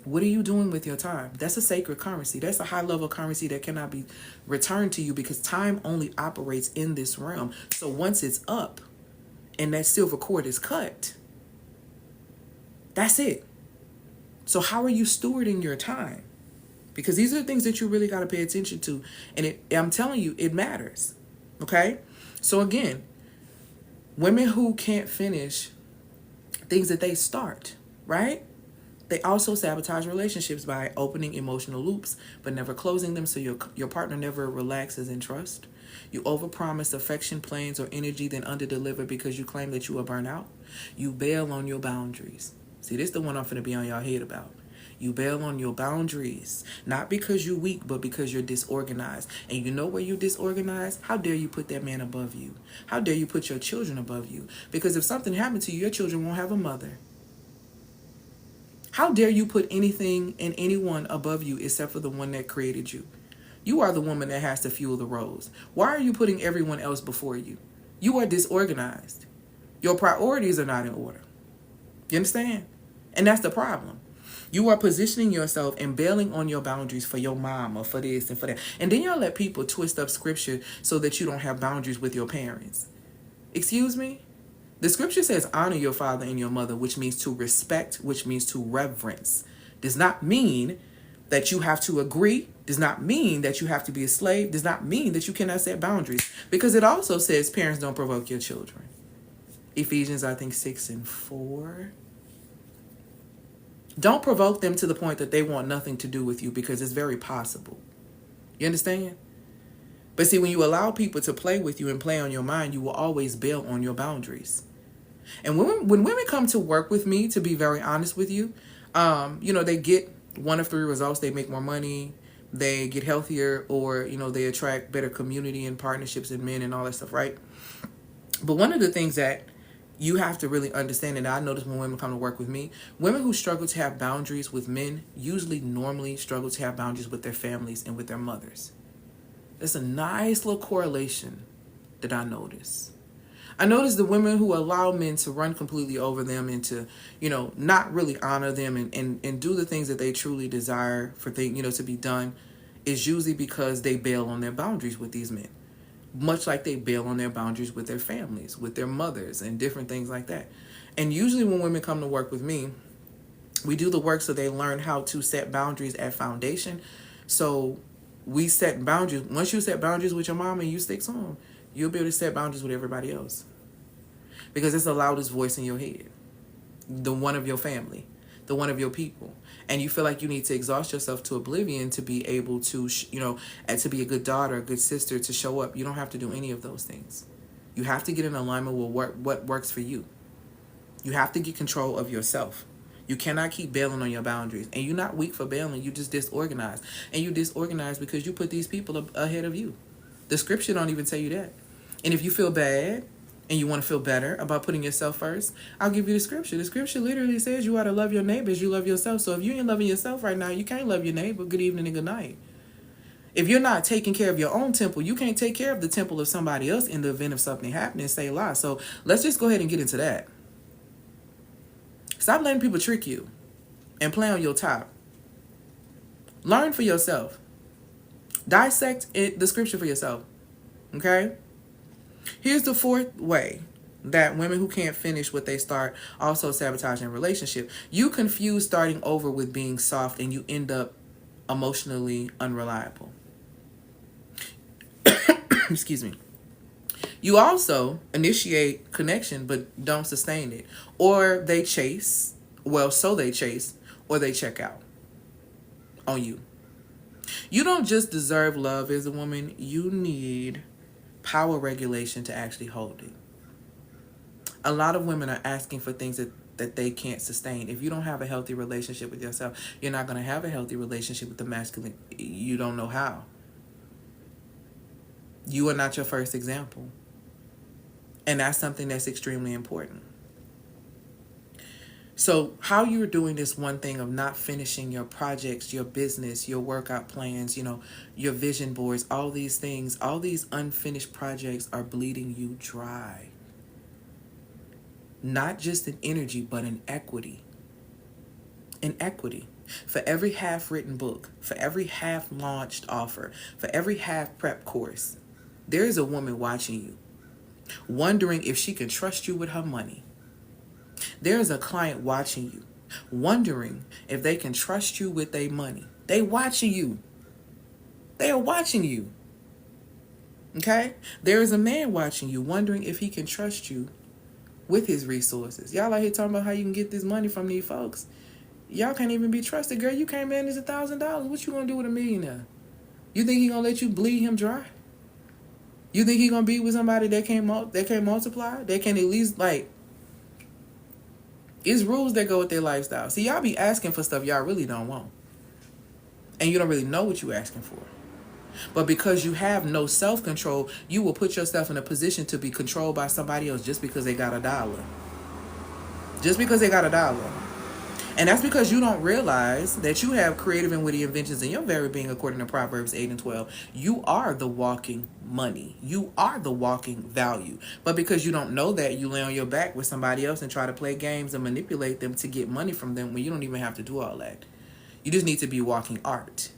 Speaker 1: What are you doing with your time? That's a sacred currency. That's a high level currency that cannot be returned to you because time only operates in this realm. So once it's up and that silver cord is cut, that's it. So how are you stewarding your time? Because these are the things that you really got to pay attention to. And I'm telling you, it matters. Okay? So again, women who can't finish things that they start, right? They also sabotage relationships by opening emotional loops but never closing them, so your partner never relaxes in trust. You overpromise affection, plans, or energy, then underdeliver because you claim that you are burnt out. You bail on your boundaries. See, this is the one I'm finna be on y'all head about. You bail on your boundaries, not because you're weak, but because you're disorganized. And you know where you're disorganized? How dare you put that man above you? How dare you put your children above you? Because if something happened to you, your children won't have a mother. How dare you put anything and anyone above you except for the one that created you? You are the woman that has to fuel the rose. Why are you putting everyone else before you? You are disorganized. Your priorities are not in order. You understand? And that's the problem. You are positioning yourself and bailing on your boundaries for your mom or for this and for that. And then y'all let people twist up scripture so that you don't have boundaries with your parents. Excuse me? The scripture says honor your father and your mother, which means to respect, which means to reverence. Does not mean that you have to agree. Does not mean that you have to be a slave. Does not mean that you cannot set boundaries. Because it also says parents don't provoke your children. Ephesians, I think 6:4. Don't provoke them to the point that they want nothing to do with you, because it's very possible. You understand? But see, when you allow people to play with you and play on your mind, you will always bail on your boundaries. And when women come to work with me, to be very honest with you, they get one of three results. They make more money, they get healthier, or, they attract better community and partnerships and men and all that stuff, right? But one of the things that you have to really understand, and I notice when women come to work with me, women who struggle to have boundaries with men normally struggle to have boundaries with their families and with their mothers. There's a nice little correlation that I notice. I notice the women who allow men to run completely over them and to, not really honor them and do the things that they truly desire for to be done is usually because they bail on their boundaries with these men. Much like they bail on their boundaries with their families, with their mothers, and different things like that. And usually when women come to work with me, we do the work so they learn how to set boundaries at foundation. So we set boundaries. Once you set boundaries with your mom and you stick to them, you'll be able to set boundaries with everybody else. Because it's the loudest voice in your head. The one of your family. The one of your people. And you feel like you need to exhaust yourself to oblivion to be able to, and to be a good daughter, a good sister, to show up. You don't have to do any of those things. You have to get in alignment with what works for you. You have to get control of yourself. You cannot keep bailing on your boundaries. And you're not weak for bailing. You just disorganized. And you disorganized because you put these people ahead of you. The scripture don't even tell you that. And if you feel bad and you want to feel better about putting yourself first, I'll give you the scripture. The scripture literally says you ought to love your neighbor as you love yourself. So if you ain't loving yourself right now, you can't love your neighbor. Good evening and good night. If you're not taking care of your own temple, you can't take care of the temple of somebody else in the event of something happening. Say lie. So let's just go ahead and get into that. Stop letting people trick you and play on your top. Learn for yourself. Dissect the scripture for yourself. Okay? Here's the fourth way that women who can't finish what they start also sabotage in a relationship. You confuse starting over with being soft, and you end up emotionally unreliable. Excuse me. You also initiate connection but don't sustain it. Or they chase, so they chase, or they check out on you. You don't just deserve love as a woman, you need power regulation to actually hold it. A lot of women are asking for things that they can't sustain. If you don't have a healthy relationship with yourself, you're not going to have a healthy relationship with the masculine. You don't know how. You are not your first example. And that's something that's extremely important. So how you're doing this one thing of not finishing your projects, your business, your workout plans, your vision boards, all these things, all these unfinished projects are bleeding you dry. Not just in energy, but in equity. In equity. For every half-written book, for every half-launched offer, for every half-prep course, there is a woman watching you, wondering if she can trust you with her money. There is a client watching you, wondering if they can trust you with their money. They watching you. They are watching you. Okay? There is a man watching you, wondering if he can trust you with his resources. Y'all out here talking about how you can get this money from these folks. Y'all can't even be trusted, girl. You can't manage $1,000. What you gonna do with a millionaire? You think he gonna let you bleed him dry? You think he gonna be with somebody that can't multiply? They can at least it's rules that go with their lifestyle. See, y'all be asking for stuff y'all really don't want, and you don't really know what you're asking for. But because you have no self-control, you will put yourself in a position to be controlled by somebody else just because they got $1. Just because they got $1. And that's because you don't realize that you have creative and witty inventions in your very being, according to Proverbs 8 and 12. You are the walking money. You are the walking value. But because you don't know that, you lay on your back with somebody else and try to play games and manipulate them to get money from them when you don't even have to do all that. You just need to be walking art.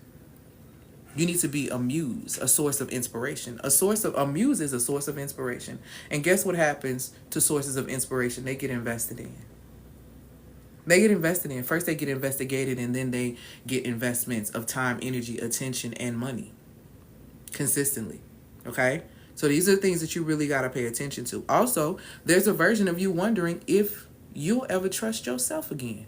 Speaker 1: You need to be a muse, a source of inspiration. A muse is a source of inspiration. And guess what happens to sources of inspiration? They get invested in. First they get investigated, and then they get investments of time, energy, attention, and money. Consistently. Okay? So these are things that you really got to pay attention to. Also, there's a version of you wondering if you'll ever trust yourself again.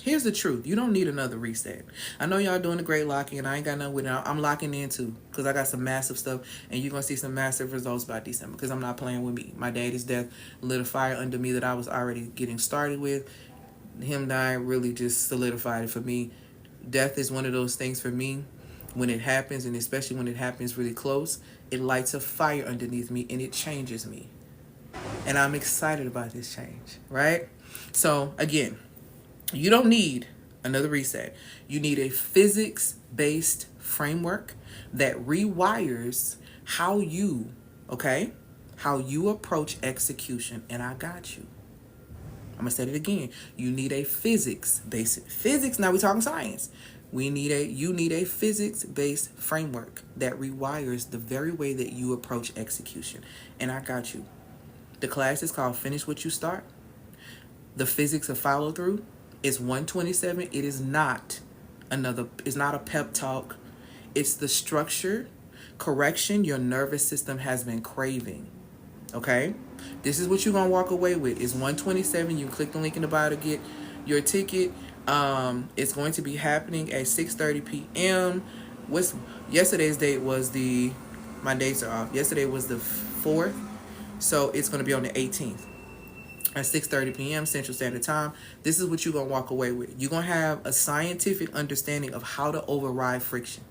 Speaker 1: Here's the truth. You don't need another reset. I know y'all doing a great locking, and I ain't got nothing with it. I'm locking in too, because I got some massive stuff, and you're going to see some massive results by December, because I'm not playing with me. My daddy's death lit a fire under me that I was already getting started with. Him dying really just solidified it for me. Death is one of those things for me. When it happens, and especially when it happens really close, it lights a fire underneath me, and it changes me. And I'm excited about this change, right? So, again, you don't need another reset. You need a physics-based framework that rewires how you approach execution. And I got you. I'm going to say it again. You need a physics-based. Physics, now we're talking science. You need a physics-based framework that rewires the very way that you approach execution. And I got you. The class is called Finish What You Start. The physics of follow-through. It's 127. It is not it's not a pep talk. It's the structure, correction your nervous system has been craving. Okay? This is what you're going to walk away with. It's 127. You click the link in the bio to get your ticket. It's going to be happening at 6:30 p.m. Yesterday's date was my dates are off. Yesterday was the 4th. So it's going to be on the 18th. At 6:30 p.m. Central Standard Time. This is what you're going to walk away with. You're going to have a scientific understanding of how to override friction.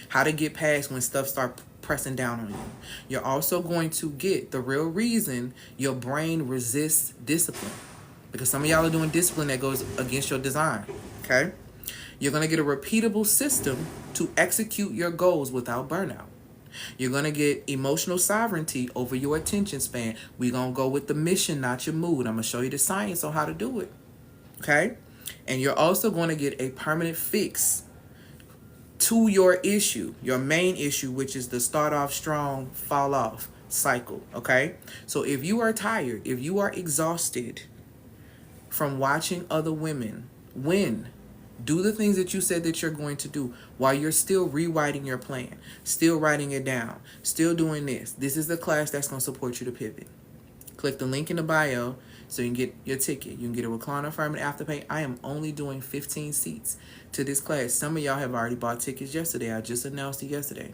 Speaker 1: How to get past when stuff starts pressing down on you. You're also going to get the real reason your brain resists discipline. Because some of y'all are doing discipline that goes against your design. Okay? You're going to get a repeatable system to execute your goals without burnout. You're going to get emotional sovereignty over your attention span. We're going to go with the mission, not your mood. I'm going to show you the science on how to do it. Okay? And you're also going to get a permanent fix to your issue, your main issue, which is the start off strong, fall off cycle. Okay? So if you are tired, if you are exhausted from watching other women win Do the things that you said that you're going to do while you're still rewriting your plan, still writing it down, still doing this. This is the class that's going to support you to pivot. Click the link in the bio so you can get your ticket. You can get a recliner, firm, and afterpay. I am only doing 15 seats to this class. Some of y'all have already bought tickets yesterday. I just announced it yesterday.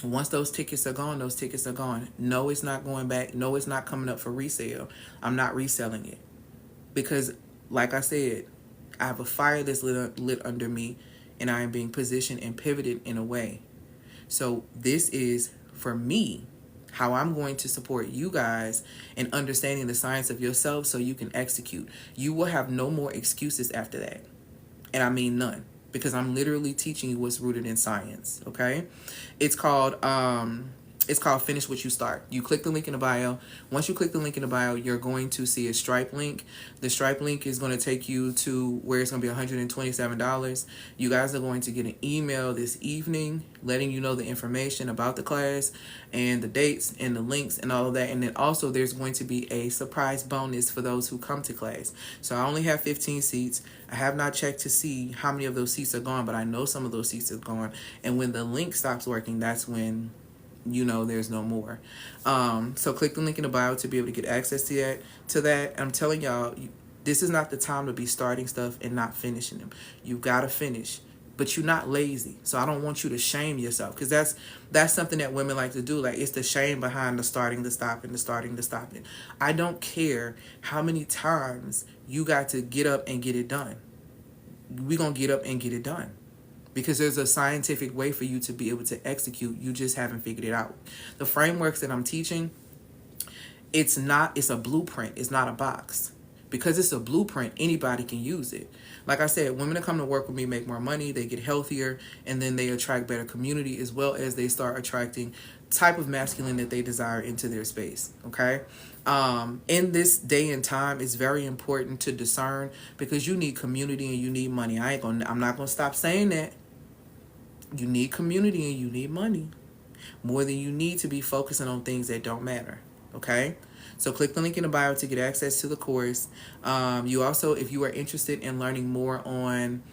Speaker 1: Once those tickets are gone, those tickets are gone. No, it's not going back. No, it's not coming up for resale. I'm not reselling it. Because, like I said, I have a fire that's lit under me, and I am being positioned and pivoted in a way. So this is, for me, how I'm going to support you guys in understanding the science of yourself so you can execute. You will have no more excuses after that. And I mean none. Because I'm literally teaching you what's rooted in science, okay? It's called Finish What You Start. You click the link in the bio. Once you click the link in the bio, you're going to see a Stripe link. The Stripe link is going to take you to where it's going to be $127. You guys are going to get an email this evening letting you know the information about the class and the dates and the links and all of that. And then also there's going to be a surprise bonus for those who come to class. So I only have 15 seats. I have not checked to see how many of those seats are gone, but I know some of those seats are gone. And when the link stops working, that's when there's no more. So click the link in the bio to be able to get access to that. I'm telling y'all, this is not the time to be starting stuff and not finishing them. You gotta finish, but you're not lazy. So I don't want you to shame yourself, because that's something that women like to do. Like, it's the shame behind the starting, the stopping, the starting, the stopping. I don't care how many times you got to get up and get it done. We're gonna get up and get it done. Because there's a scientific way for you to be able to execute. You just haven't figured it out. The frameworks that I'm teaching, it's a blueprint. It's not a box. Because it's a blueprint, anybody can use it. Like I said, women that come to work with me make more money, they get healthier, and then they attract better community, as well as they start attracting type of masculine that they desire into their space, okay? In this day and time, it's very important to discern, because you need community and you need money. I'm not gonna stop saying that. You need community and you need money more than you need to be focusing on things that don't matter, okay? So click the link in the bio to get access to the course. You also, if you are interested in learning more on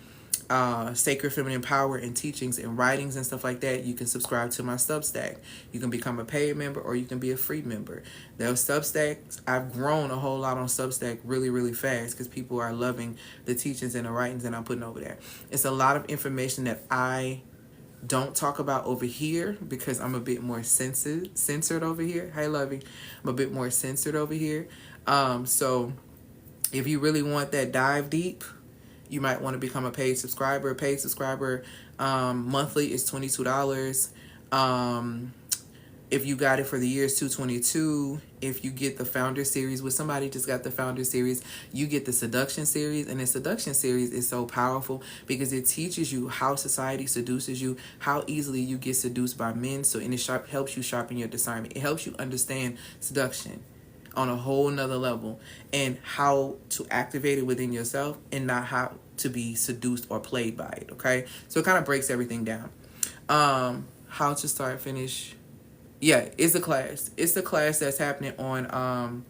Speaker 1: sacred feminine power and teachings and writings and stuff like that, you can subscribe to my Substack. You can become a paid member or you can be a free member. Those Substacks, I've grown a whole lot on Substack really, really fast because people are loving the teachings and the writings that I'm putting over there. It's a lot of information that I don't talk about over here because I'm a bit more censored over here. Hey, Lovey. I'm a bit more censored over here. So if you really want that dive deep, you might want to become a paid subscriber. Monthly is $22. If you got it for the year, it's $222. If you get the Founder Series, with somebody just got the Founder Series, you get the Seduction Series. And the Seduction Series is so powerful because it teaches you how society seduces you, how easily you get seduced by men. So, and it helps you sharpen your discernment. It helps you understand seduction on a whole nother level and how to activate it within yourself and not how to be seduced or played by it, okay? So it kind of breaks everything down. How to start, finish. Yeah, it's a class. It's the class that's happening on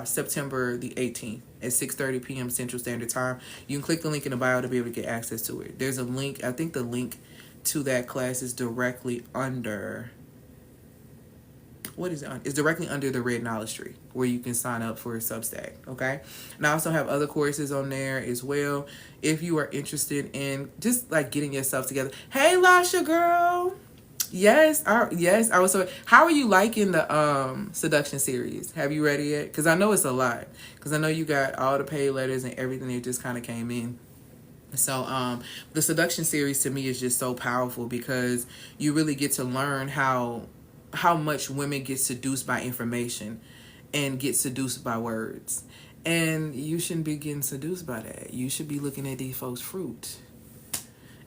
Speaker 1: September the 18th at 6:30 p.m. Central Standard Time. You can click the link in the bio to be able to get access to it. There's a link. I think the link to that class is directly under... What is it? It's directly under the red knowledge tree where you can sign up for a Substack, okay? And I also have other courses on there as well if you are interested in just like getting yourself together. Hey, Lasha girl. Yes, I was so... How are you liking the Seduction Series? Have you read it yet? Because I know it's a lot. Because I know you got all the paid letters and everything that just kind of came in. So the Seduction Series to me is just so powerful because you really get to learn how much women get seduced by information and get seduced by words. And you shouldn't be getting seduced by that. You should be looking at these folks' fruit.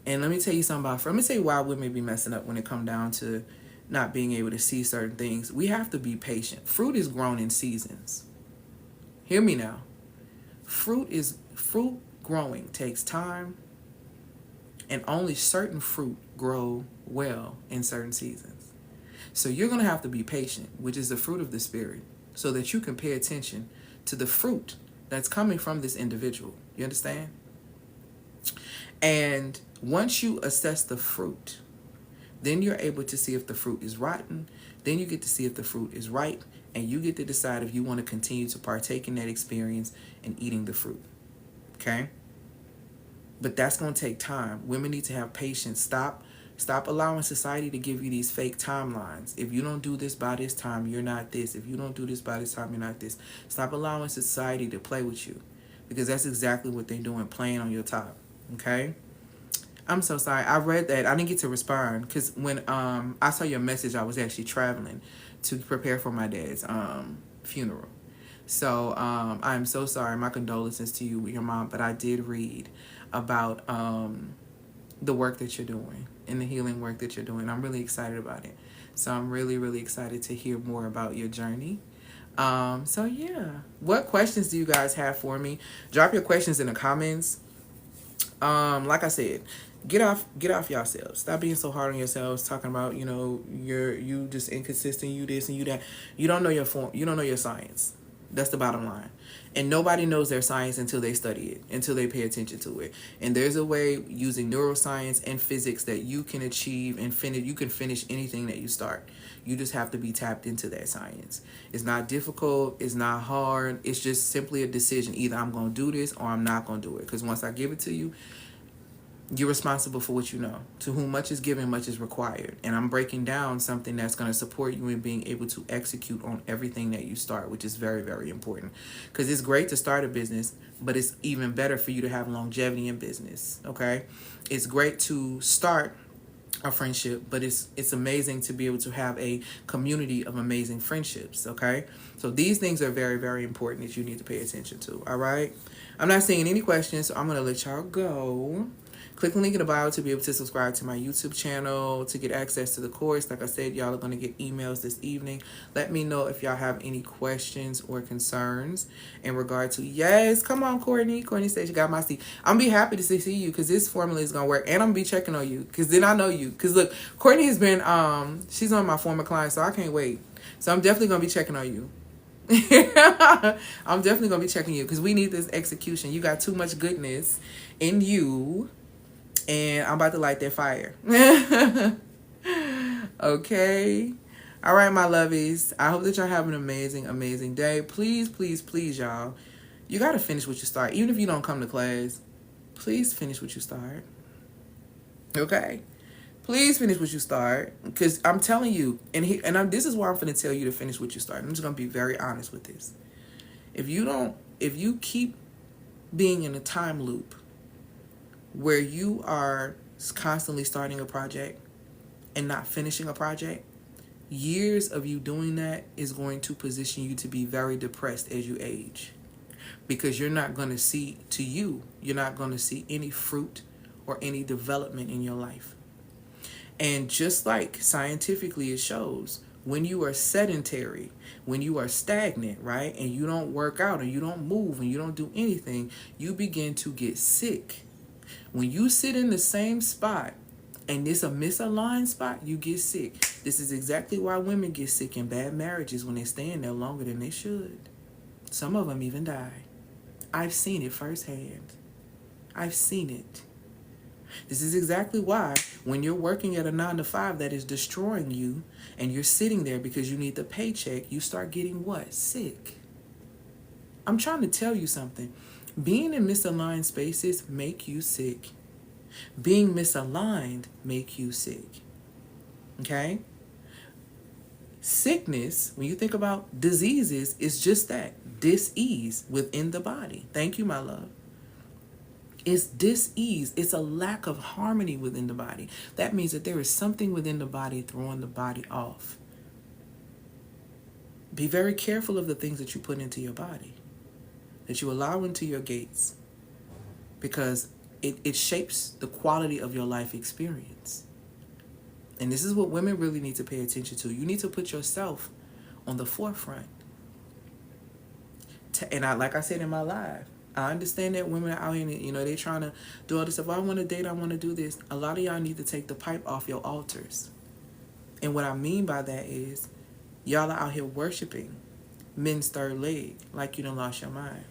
Speaker 1: And let me tell you something about fruit. Let me tell you why women be messing up when it come down to not being able to see certain things. We have to be patient. Fruit is grown in seasons. Hear me now. Fruit growing takes time, and only certain fruit grow well in certain seasons. So you're going to have to be patient, which is the fruit of the spirit, so that you can pay attention to the fruit that's coming from this individual. You understand? And once you assess the fruit, then you're able to see if the fruit is rotten. Then you get to see if the fruit is ripe. And you get to decide if you want to continue to partake in that experience and eating the fruit. Okay? But that's going to take time. Women need to have patience. Stop allowing society to give you these fake timelines. If you don't do this by this time, you're not this. If you don't do this by this time, you're not this. Stop allowing society to play with you, because that's exactly what they're doing, playing on your top. Okay? I'm so sorry. I read that. I didn't get to respond because when I saw your message, I was actually traveling to prepare for my dad's funeral. So I'm so sorry. My condolences to you with your mom. But I did read about the work that you're doing and the healing work that you're doing. I'm really excited about it. So I'm really, really excited to hear more about your journey. So yeah. What questions do you guys have for me? Drop your questions in the comments. Like I said, get off yourselves. Stop being so hard on yourselves, talking about, you just inconsistent, you this and you that. You don't know your form, you don't know your science. That's the bottom line. And nobody knows their science until they study it, until they pay attention to it. And there's a way using neuroscience and physics that you can achieve and finish. You can finish anything that you start. You just have to be tapped into that science. It's not difficult. It's not hard. It's just simply a decision. Either I'm going to do this or I'm not going to do it. Because once I give it to you, you're responsible for what you know. To whom much is given, much is required. And I'm breaking down something that's going to support you in being able to execute on everything that you start, which is very, very important. Because it's great to start a business, but it's even better for you to have longevity in business, okay? It's great to start a friendship, but it's amazing to be able to have a community of amazing friendships, okay? So these things are very, very important that you need to pay attention to, all right? I'm not seeing any questions, so I'm going to let y'all go. Click the link in the bio to be able to subscribe to my YouTube channel, to get access to the course. Like I said, y'all are going to get emails this evening. Let me know if y'all have any questions or concerns in regard to, yes, come on, Courtney. Courtney says you got my seat. I'm going to be happy to see you because this formula is going to work. And I'm going to be checking on you because then I know you. Because look, Courtney has been, she's on my former client, so I can't wait. So I'm definitely going to be checking on you. I'm definitely going to be checking you because we need this execution. You got too much goodness in you. And I'm about to light that fire. Okay. All right, my lovies. I hope that y'all have an amazing, amazing day. Please, please, please, y'all. You got to finish what you start. Even if you don't come to class, please finish what you start. Okay? Please finish what you start. Because I'm telling you, this is why I'm going to tell you to finish what you start. I'm just going to be very honest with this. If you keep being in a time loop, where you are constantly starting a project and not finishing a project, years of you doing that is going to position you to be very depressed as you age. Because you're not going to see, you're not going to see any fruit or any development in your life. And just like scientifically it shows, when you are sedentary, when you are stagnant, right, and you don't work out and you don't move and you don't do anything, you begin to get sick. When you sit in the same spot and it's a misaligned spot, you get sick. This is exactly why women get sick in bad marriages when they stay in there longer than they should. Some of them even die. I've seen it firsthand. I've seen it. This is exactly why when you're working at a 9-to-5 that is destroying you and you're sitting there because you need the paycheck, you start getting what? Sick. I'm trying to tell you something. Being in misaligned spaces make you sick. Being misaligned make you sick. Okay? Sickness, when you think about diseases, is just that. Dis-ease within the body. Thank you, my love. It's dis-ease. It's a lack of harmony within the body. That means that there is something within the body throwing the body off. Be very careful of the things that you put into your body, that you allow into your gates, because it shapes the quality of your life experience. And this is what women really need to pay attention to. You need to put yourself on the forefront. And like I said in my live, I understand that women are out here, they're trying to do all this stuff. I want to date, I want to do this. A lot of y'all need to take the pipe off your altars. And what I mean by that is, y'all are out here worshiping men's third leg like you done lost your mind.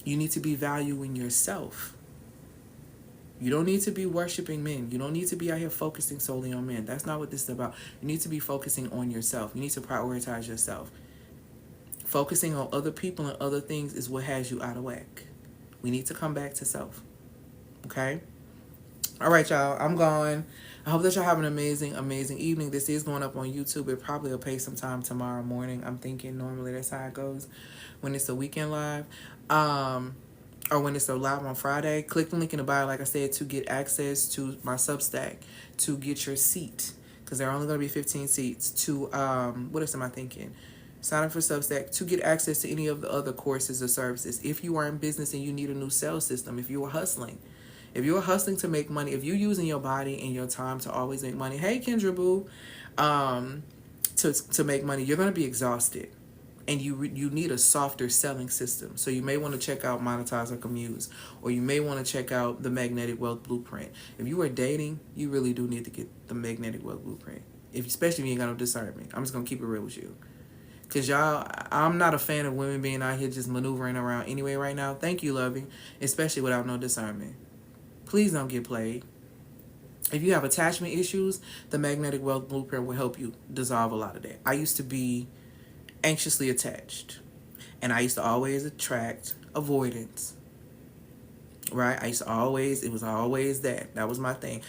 Speaker 1: You need to be valuing yourself. You don't need to be worshiping men. You don't need to be out here focusing solely on men. That's not what this is about. You need to be focusing on yourself. You need to prioritize yourself. Focusing on other people and other things is what has you out of whack. We need to come back to self. Okay? All right, y'all. I'm gone. I hope that y'all have an amazing, amazing evening. This is going up on YouTube. It probably will pay sometime tomorrow morning. I'm thinking normally that's how it goes when it's a weekend live. Or when it's a live on Friday. Click the link in the bio, like I said, to get access to my Substack, to get your seat, because there are only going to be 15 seats. To, what else am I thinking? Sign up for Substack to get access to any of the other courses or services. If you are in business and you need a new sales system, if you are hustling to make money, if you're using your body and your time to always make money, hey Kendra Boo, to make money, you're going to be exhausted. And you need a softer selling system. So you may want to check out Monetize or Commuse, or you may want to check out the Magnetic Wealth Blueprint. If you are dating, you really do need to get the Magnetic Wealth Blueprint. Especially if you ain't got no discernment. I'm just going to keep it real with you. Because y'all, I'm not a fan of women being out here just maneuvering around anyway right now. Thank you, loving. Especially without no discernment. Please don't get played. If you have attachment issues, the Magnetic Wealth Blueprint will help you dissolve a lot of that. I used to be anxiously attached, and I used to always attract avoidance, right? It was always that was my thing.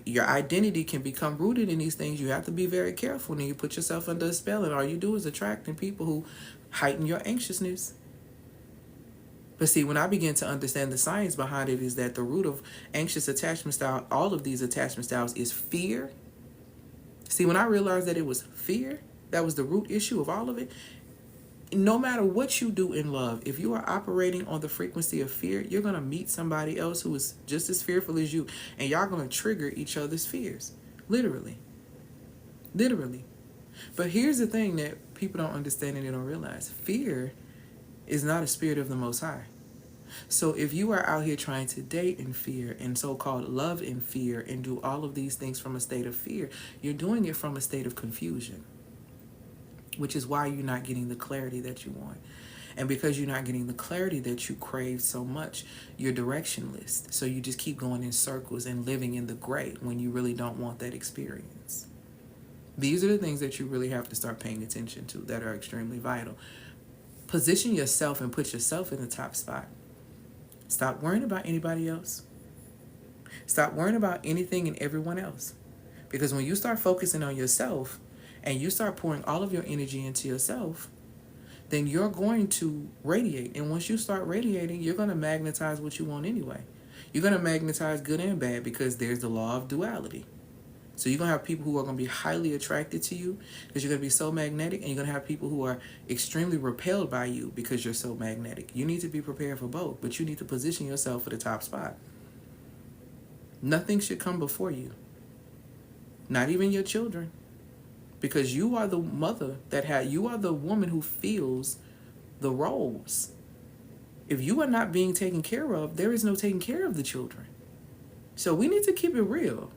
Speaker 1: Your identity can become rooted in these things. You have to be very careful when you put yourself under a spell, and all you do is attracting people who heighten your anxiousness. But see, when I began to understand the science behind it, is that the root of anxious attachment style, all of these attachment styles, is fear. See, when I realized that it was fear, that was the root issue of all of it. No matter what you do in love, if you are operating on the frequency of fear, you're going to meet somebody else who is just as fearful as you. And y'all going to trigger each other's fears. Literally. But here's the thing that people don't understand and they don't realize. Fear is not a spirit of the Most High. So if you are out here trying to date in fear and so-called love in fear and do all of these things from a state of fear, you're doing it from a state of confusion. Which is why you're not getting the clarity that you want. And because you're not getting the clarity that you crave so much, you're directionless. So you just keep going in circles and living in the gray when you really don't want that experience. These are the things that you really have to start paying attention to that are extremely vital. Position yourself and put yourself in the top spot. Stop worrying about anybody else. Stop worrying about anything and everyone else. Because when you start focusing on yourself, and you start pouring all of your energy into yourself, then you're going to radiate. And once you start radiating, you're going to magnetize what you want anyway. You're going to magnetize good and bad because there's the law of duality. So you're going to have people who are going to be highly attracted to you because you're going to be so magnetic, and you're going to have people who are extremely repelled by you because you're so magnetic. You need to be prepared for both, but you need to position yourself for the top spot. Nothing should come before you. Not even your children. Because you are the mother you are the woman who feels the roles. If you are not being taken care of, there is no taking care of the children. So we need to keep it real,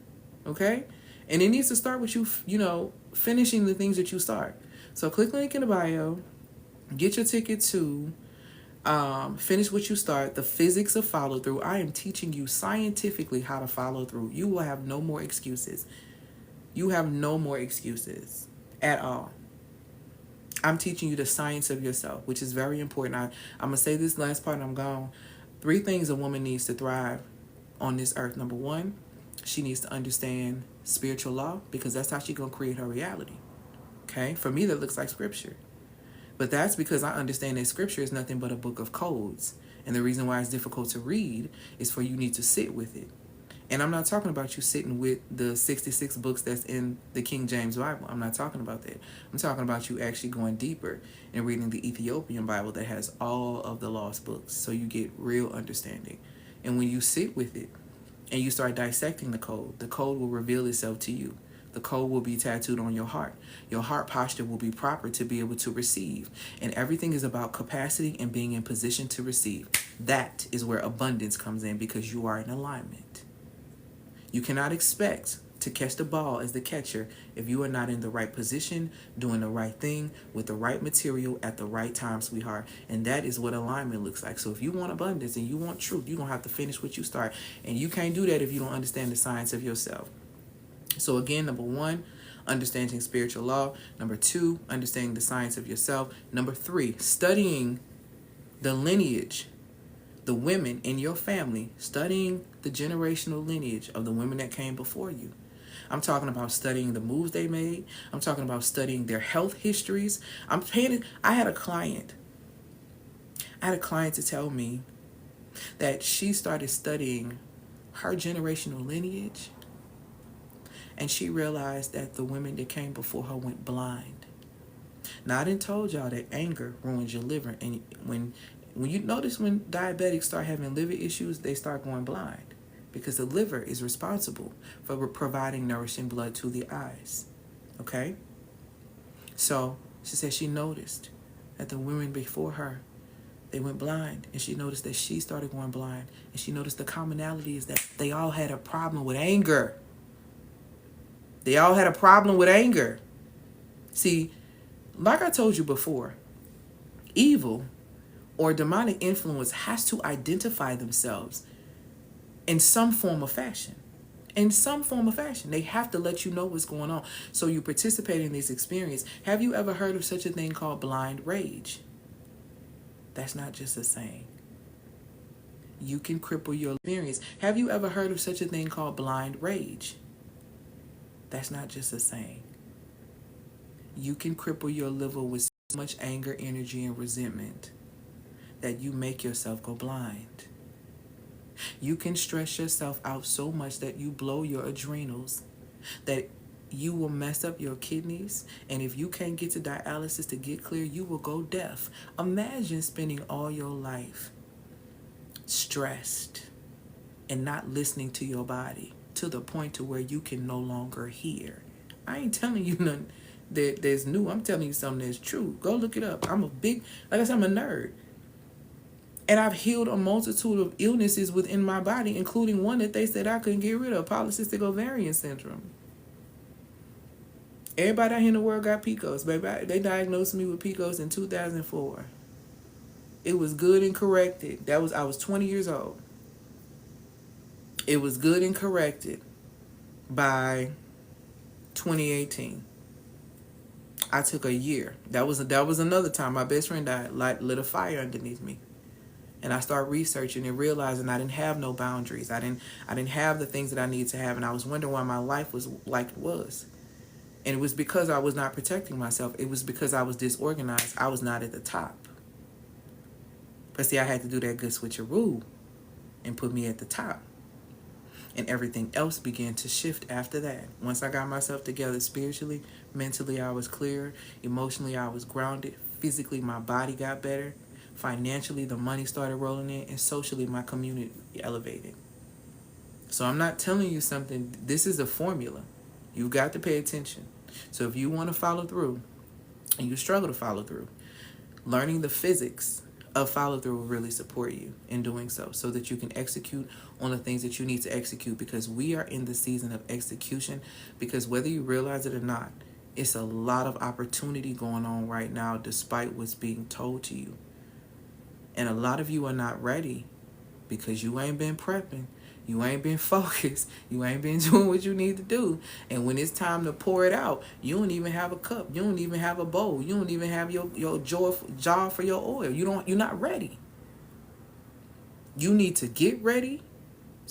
Speaker 1: okay? And it needs to start with you, finishing the things that you start. So click the link in the bio, get your ticket to finish what you start, the physics of follow through. I am teaching you scientifically how to follow through. You will have no more excuses. You have no more excuses at all. I'm teaching you the science of yourself, which is very important. I'm going to say this last part and I'm gone. 3 things a woman needs to thrive on this earth. Number 1, she needs to understand spiritual law, because that's how she's going to create her reality. Okay? For me, that looks like scripture. But that's because I understand that scripture is nothing but a book of codes. And the reason why it's difficult to read is for you need to sit with it. And I'm not talking about you sitting with the 66 books that's in the King James Bible. I'm not talking about that. I'm talking about you actually going deeper and reading the Ethiopian Bible that has all of the lost books, so you get real understanding. And when you sit with it and you start dissecting the code will reveal itself to you. The code will be tattooed on your heart. Your heart posture will be proper to be able to receive. And everything is about capacity and being in position to receive. That is where abundance comes in, because you are in alignment. You cannot expect to catch the ball as the catcher if you are not in the right position, doing the right thing with the right material at the right time, sweetheart. And that is what alignment looks like. So if you want abundance and you want truth, you're going to have to finish what you start. And you can't do that if you don't understand the science of yourself. So again, number 1, understanding spiritual law. Number 2, understanding the science of yourself. Number 3, studying the lineage, the women in your family, studying the generational lineage of the women that came before you. I'm talking about studying the moves they made. I'm talking about studying their health histories. I had a client to tell me that she started studying her generational lineage, and she realized that the women that came before her went blind. Now, I done told y'all that anger ruins your liver, and when you notice when diabetics start having liver issues, they start going blind, because the liver is responsible for providing nourishing blood to the eyes. Okay? So she said she noticed that the women before her, they went blind, and she noticed that she started going blind, and she noticed the commonality is that they all had a problem with anger. They all had a problem with anger. See, like I told you before, evil or demonic influence has to identify themselves in some form of fashion. In some form of fashion. They have to let you know what's going on, so you participate in this experience. Have you ever heard of such a thing called blind rage? That's not just a saying. You can cripple your experience. Have you ever heard of such a thing called blind rage? That's not just a saying. You can cripple your liver with so much anger, energy, and resentment that you make yourself go blind. You can stress yourself out so much that you blow your adrenals, that you will mess up your kidneys, and if you can't get to dialysis to get clear, you will go deaf. Imagine spending all your life stressed and not listening to your body to the point to where you can no longer hear. I ain't telling you nothing that's new. I'm telling you something that's true. Go look it up. I'm like I said, I'm a nerd. And I've healed a multitude of illnesses within my body, including one that they said I couldn't get rid of, polycystic ovarian syndrome. Everybody out here in the world got PCOS, baby. They diagnosed me with PCOS in 2004. It was good and corrected. I was 20 years old. It was good and corrected by 2018. I took a year. That was another time my best friend died, lit a fire underneath me. And I started researching and realizing I didn't have no boundaries. I didn't have the things that I needed to have, and I was wondering why my life was like it was. And it was because I was not protecting myself. It was because I was disorganized. I was not at the top. But see, I had to do that good switcheroo and put me at the top. And everything else began to shift after that. Once I got myself together spiritually, mentally I was clear, emotionally I was grounded, physically my body got better, financially the money started rolling in, and socially my community elevated. So I'm not telling you something. This is a formula. You've got to pay attention. So if you want to follow through and you struggle to follow through, learning the physics of follow through will really support you in doing so that you can execute on the things that you need to execute, because we are in the season of execution. Because whether you realize it or not, it's a lot of opportunity going on right now despite what's being told to you. And a lot of you are not ready because you ain't been prepping. You ain't been focused. You ain't been doing what you need to do. And when it's time to pour it out, you don't even have a cup. You don't even have a bowl. You don't even have your jar for your oil. You're not ready. You need to get ready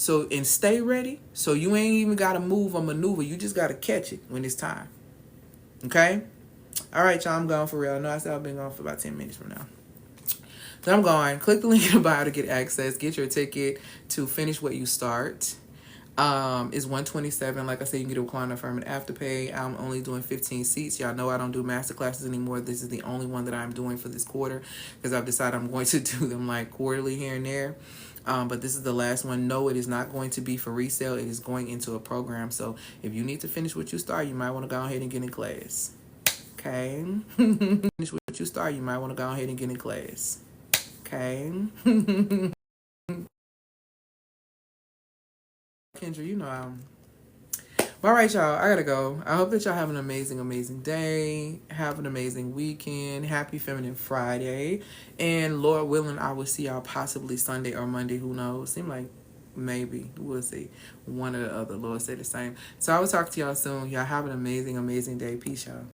Speaker 1: and stay ready. So you ain't even got to move or maneuver. You just got to catch it when it's time. Okay? All right, y'all. I'm gone for real. No, I said I've been gone for about 10 minutes from now. So I'm going. Click the link in the bio to get access. Get your ticket to Finish What You Start. It's $127. Like I said, you can get a recliner affirming afterpay. I'm only doing 15 seats. Y'all know I don't do master classes anymore. This is the only one that I'm doing for this quarter because I've decided I'm going to do them like quarterly here and there. But this is the last one. No, it is not going to be for resale. It is going into a program. So if you need to finish what you start, you might want to go ahead and get in class. Okay? Finish what you start, you might want to go ahead and get in class. Okay. Kendra, you know All right, y'all. I gotta go. I hope that y'all have an amazing, amazing day. Have an amazing weekend. Happy Feminine Friday. And Lord willing, I will see y'all possibly Sunday or Monday. Who knows? Seem like maybe. We'll see. One or the other. Lord say the same. So I will talk to y'all soon. Y'all have an amazing, amazing day. Peace, y'all.